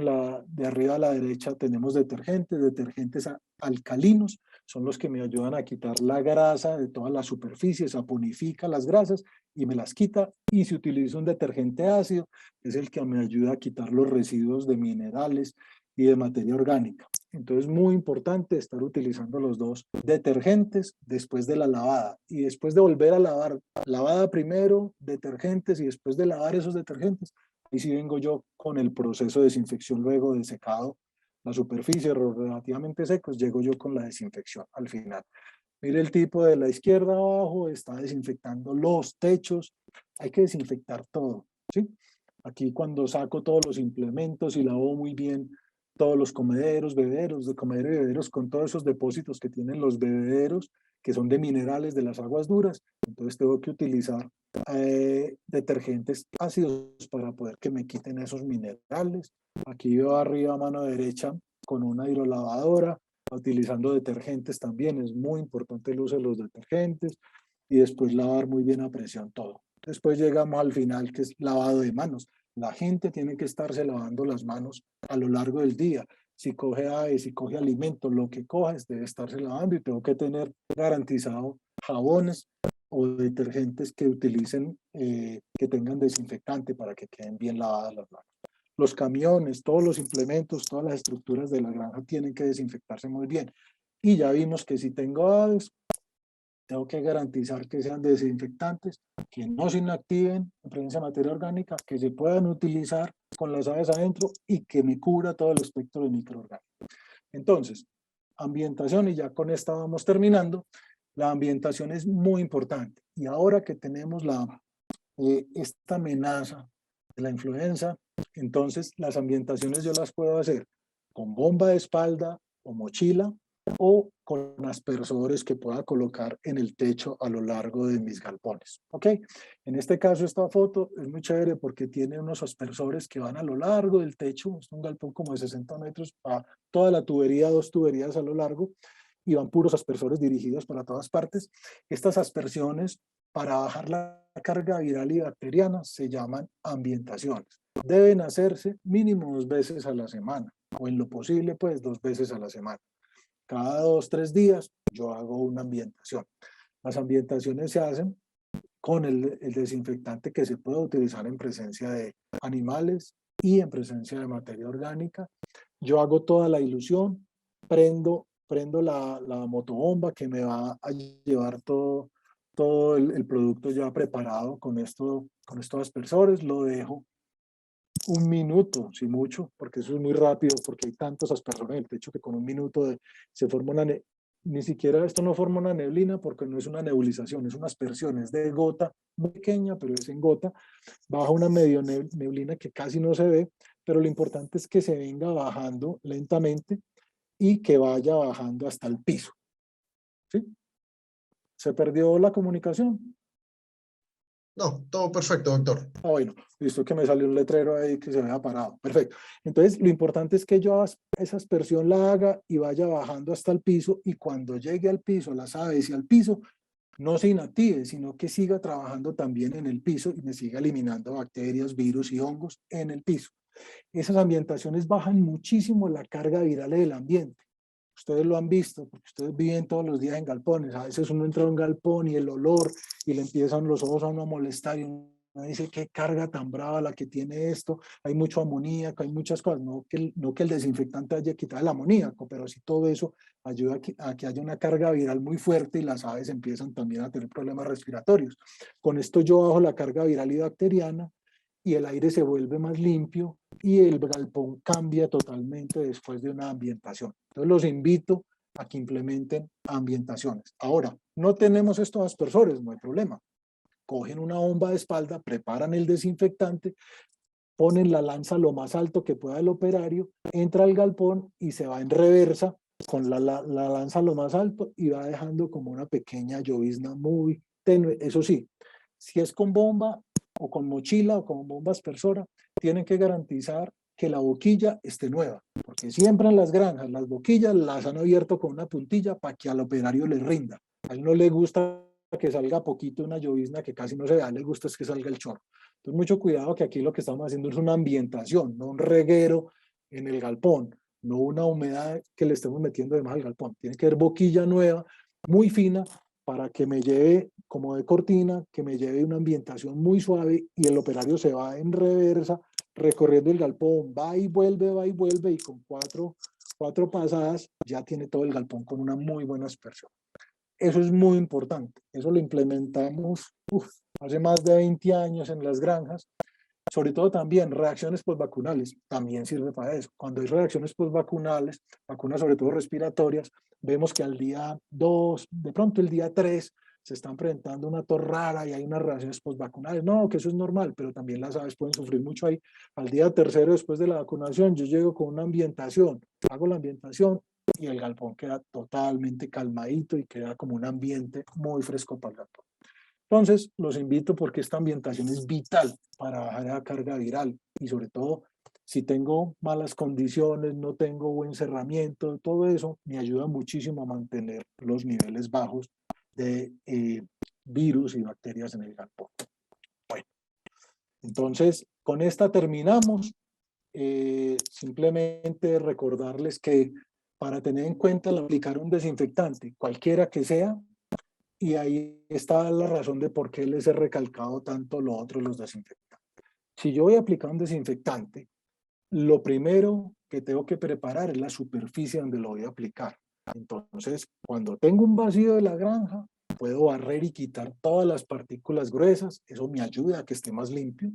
de arriba a la derecha tenemos detergentes alcalinos, son los que me ayudan a quitar la grasa de todas las superficies, saponifica las grasas y me las quita. Y si utilizo un detergente ácido, es el que me ayuda a quitar los residuos de minerales y de materia orgánica. Entonces, muy importante estar utilizando los dos detergentes después de la lavada y después de volver a lavar, lavada primero, detergentes y después de lavar esos detergentes, y si vengo yo con el proceso de desinfección luego de secado, la superficie relativamente secos, llego yo con la desinfección al final. Mire el tipo de la izquierda abajo, está desinfectando los techos. Hay que desinfectar todo, ¿sí? Aquí cuando saco todos los implementos y lavo muy bien todos los comederos, bebederos, de comedero y bebederos con todos esos depósitos que tienen los bebederos, que son de minerales de las aguas duras. Entonces tengo que utilizar detergentes ácidos para poder que me quiten esos minerales. Aquí veo arriba a mano derecha con una hidrolavadora, utilizando detergentes también. Es muy importante el uso de los detergentes y después lavar muy bien a presión todo. Después llegamos al final, que es lavado de manos. La gente tiene que estarse lavando las manos a lo largo del día. Si coge aves, si coge alimentos, lo que coges debe estarse lavando y tengo que tener garantizado jabones o detergentes que utilicen, que tengan desinfectante para que queden bien lavadas las manos. Los camiones, todos los implementos, todas las estructuras de la granja tienen que desinfectarse muy bien. Y ya vimos que si tengo aves, tengo que garantizar que sean desinfectantes, que no se inactiven en presencia de materia orgánica, que se puedan utilizar con las aves adentro y que me cubra todo el espectro de microorganismos. Entonces, ambientación, y ya con esta vamos terminando. La ambientación es muy importante. Y ahora que tenemos esta amenaza de la influenza, entonces las ambientaciones yo las puedo hacer con bomba de espalda o mochila o con aspersores que pueda colocar en el techo a lo largo de mis galpones. ¿Ok? En este caso esta foto es muy chévere porque tiene unos aspersores que van a lo largo del techo. Es un galpón como de 60 metros para toda la tubería, 2 tuberías a lo largo, y van puros aspersores dirigidos para todas partes. Estas aspersiones para bajar la carga viral y bacteriana se llaman ambientaciones. Deben hacerse mínimo 2 veces a la semana, o en lo posible pues 2 veces a la semana. Cada 2, 3 días yo hago una ambientación. Las ambientaciones se hacen con el desinfectante que se puede utilizar en presencia de animales y en presencia de materia orgánica. Yo hago toda la ilusión, prendo la motobomba que me va a llevar todo el producto ya preparado con estos aspersores, lo dejo 1 minuto, si mucho, porque eso es muy rápido, porque hay tantos aspersores en el techo que con 1 minuto se forma ni siquiera esto no forma una neblina porque no es una nebulización, es una aspersión, es de gota muy pequeña, pero es en gota, baja una medio neblina que casi no se ve, pero lo importante es que se venga bajando lentamente y que vaya bajando hasta el piso. ¿Sí? ¿Se perdió la comunicación? No, todo perfecto, doctor. Ah, bueno, listo que me salió un letrero ahí que se había parado. Perfecto. Entonces, lo importante es que yo esa aspersión la haga y vaya bajando hasta el piso, y cuando llegue al piso, las aves y al piso, no se inactive, sino que siga trabajando también en el piso y me siga eliminando bacterias, virus y hongos en el piso. Esas ambientaciones bajan muchísimo la carga viral del ambiente. Ustedes lo han visto, porque ustedes viven todos los días en galpones. A veces uno entra a un galpón y el olor, y le empiezan los ojos a uno a molestar, y uno dice, qué carga tan brava la que tiene esto, hay mucho amoníaco, hay muchas cosas. No que el desinfectante haya quitado el amoníaco, pero sí todo eso ayuda a que haya una carga viral muy fuerte y las aves empiezan también a tener problemas respiratorios. Con esto yo bajo la carga viral y bacteriana, y el aire se vuelve más limpio y el galpón cambia totalmente después de una ambientación. Entonces los invito a que implementen ambientaciones. Ahora, no tenemos estos aspersores, no hay problema. Cogen una bomba de espalda, preparan el desinfectante, ponen la lanza lo más alto que pueda el operario, entra al galpón y se va en reversa con la lanza lo más alto y va dejando como una pequeña llovizna muy tenue. Eso sí, si es con bomba o con mochila o con bomba aspersora, tienen que garantizar que la boquilla esté nueva, porque siempre en las granjas las boquillas las han abierto con una puntilla para que al operario le rinda. A él no le gusta que salga poquito una llovizna que casi no se ve, a él le gusta es que salga el chorro. Entonces mucho cuidado, que aquí lo que estamos haciendo es una ambientación, no un reguero en el galpón, no una humedad que le estemos metiendo de más al galpón. Tiene que haber boquilla nueva, muy fina, para que me lleve como de cortina, que me lleve una ambientación muy suave, y el operario se va en reversa recorriendo el galpón, va y vuelve, y con cuatro pasadas ya tiene todo el galpón con una muy buena aspersión. Eso es muy importante. Eso lo implementamos hace más de 20 años en las granjas, Sobre todo también reacciones postvacunales, también sirve para eso. Cuando hay reacciones postvacunales, vacunas sobre todo respiratorias, vemos que al día 2, de pronto el día 3, se están presentando una tos rara y hay unas reacciones postvacunales. No, que eso es normal, pero también las aves pueden sufrir mucho ahí. Al día tercero, después de la vacunación, yo llego con una ambientación, hago la ambientación y el galpón queda totalmente calmadito y queda como un ambiente muy fresco para el galpón. Entonces, los invito porque esta ambientación es vital para bajar la carga viral y sobre todo si tengo malas condiciones, no tengo buen cerramiento, todo eso me ayuda muchísimo a mantener los niveles bajos de virus y bacterias en el galpón. Bueno, entonces con esta terminamos. Simplemente recordarles que para tener en cuenta al aplicar un desinfectante, cualquiera que sea, y ahí está la razón de por qué les he recalcado tanto lo otro, los desinfectantes. Si yo voy a aplicar un desinfectante, lo primero que tengo que preparar es la superficie donde lo voy a aplicar. Entonces, cuando tengo un vacío de la granja, puedo barrer y quitar todas las partículas gruesas, eso me ayuda a que esté más limpio.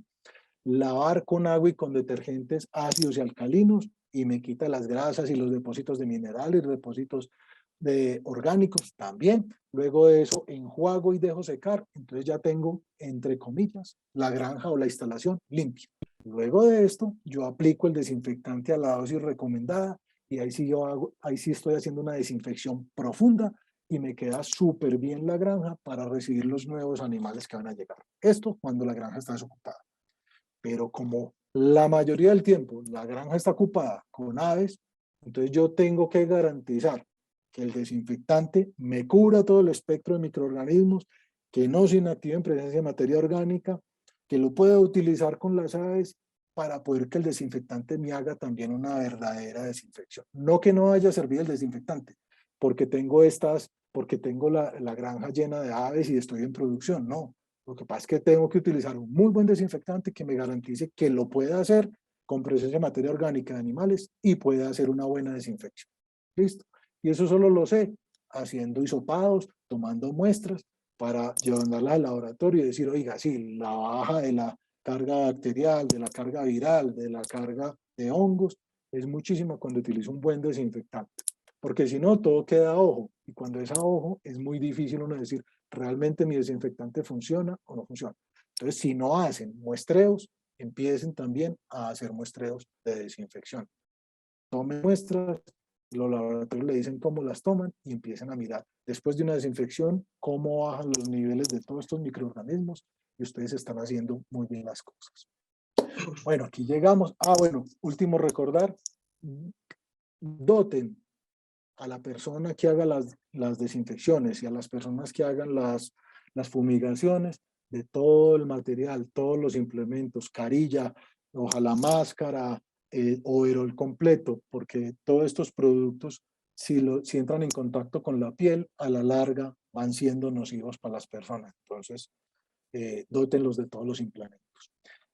Lavar con agua y con detergentes ácidos y alcalinos y me quita las grasas y los depósitos de minerales, depósitos de orgánicos también. Luego de eso enjuago y dejo secar, entonces ya tengo, entre comillas, la granja o la instalación limpia. Luego de esto, yo aplico el desinfectante a la dosis recomendada y ahí sí estoy haciendo una desinfección profunda y me queda súper bien la granja para recibir los nuevos animales que van a llegar. Esto cuando la granja está desocupada. Pero como la mayoría del tiempo la granja está ocupada con aves, entonces yo tengo que garantizar que el desinfectante me cubra todo el espectro de microorganismos, que no se inactive en presencia de materia orgánica, que lo pueda utilizar con las aves para poder que el desinfectante me haga también una verdadera desinfección. No que no vaya a servir el desinfectante, porque tengo la granja llena de aves y estoy en producción, no. Lo que pasa es que tengo que utilizar un muy buen desinfectante que me garantice que lo pueda hacer con presencia de materia orgánica de animales y pueda hacer una buena desinfección. ¿Listo? Y eso solo lo sé haciendo hisopados, tomando muestras para llevarlas al laboratorio y decir, oiga, sí, la baja de la carga bacterial, de la carga viral, de la carga de hongos, es muchísima cuando utilizo un buen desinfectante. Porque si no, todo queda a ojo. Y cuando es a ojo, es muy difícil uno decir, ¿realmente mi desinfectante funciona o no funciona? Entonces, si no hacen muestreos, empiecen también a hacer muestreos de desinfección. Tomen muestras, los laboratorios le dicen cómo las toman y empiecen a mirar después de una desinfección cómo bajan los niveles de todos estos microorganismos y ustedes están haciendo muy bien las cosas. Bueno, aquí llegamos. Bueno, último recordar, doten a la persona que haga las desinfecciones y a las personas que hagan las fumigaciones de todo el material, todos los implementos, carilla, ojalá máscara, overol completo, porque todos estos productos, si entran en contacto con la piel, a la larga van siendo nocivos para las personas. Entonces, dótenlos de todos los implementos.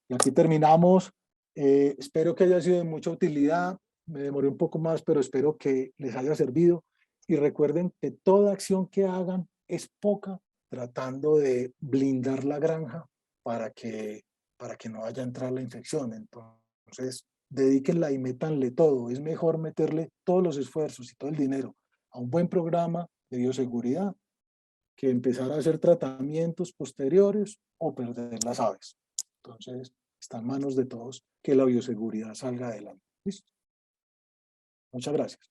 Y aquí terminamos. Espero que haya sido de mucha utilidad. Me demoré un poco más, pero espero que les haya servido. Y recuerden que toda acción que hagan es poca, tratando de blindar la granja para que no vaya a entrar la infección. Entonces, dedíquenla y métanle todo. Es mejor meterle todos los esfuerzos y todo el dinero a un buen programa de bioseguridad que empezar a hacer tratamientos posteriores o perder las aves. Entonces, está en manos de todos que la bioseguridad salga adelante. ¿Listo? Muchas gracias.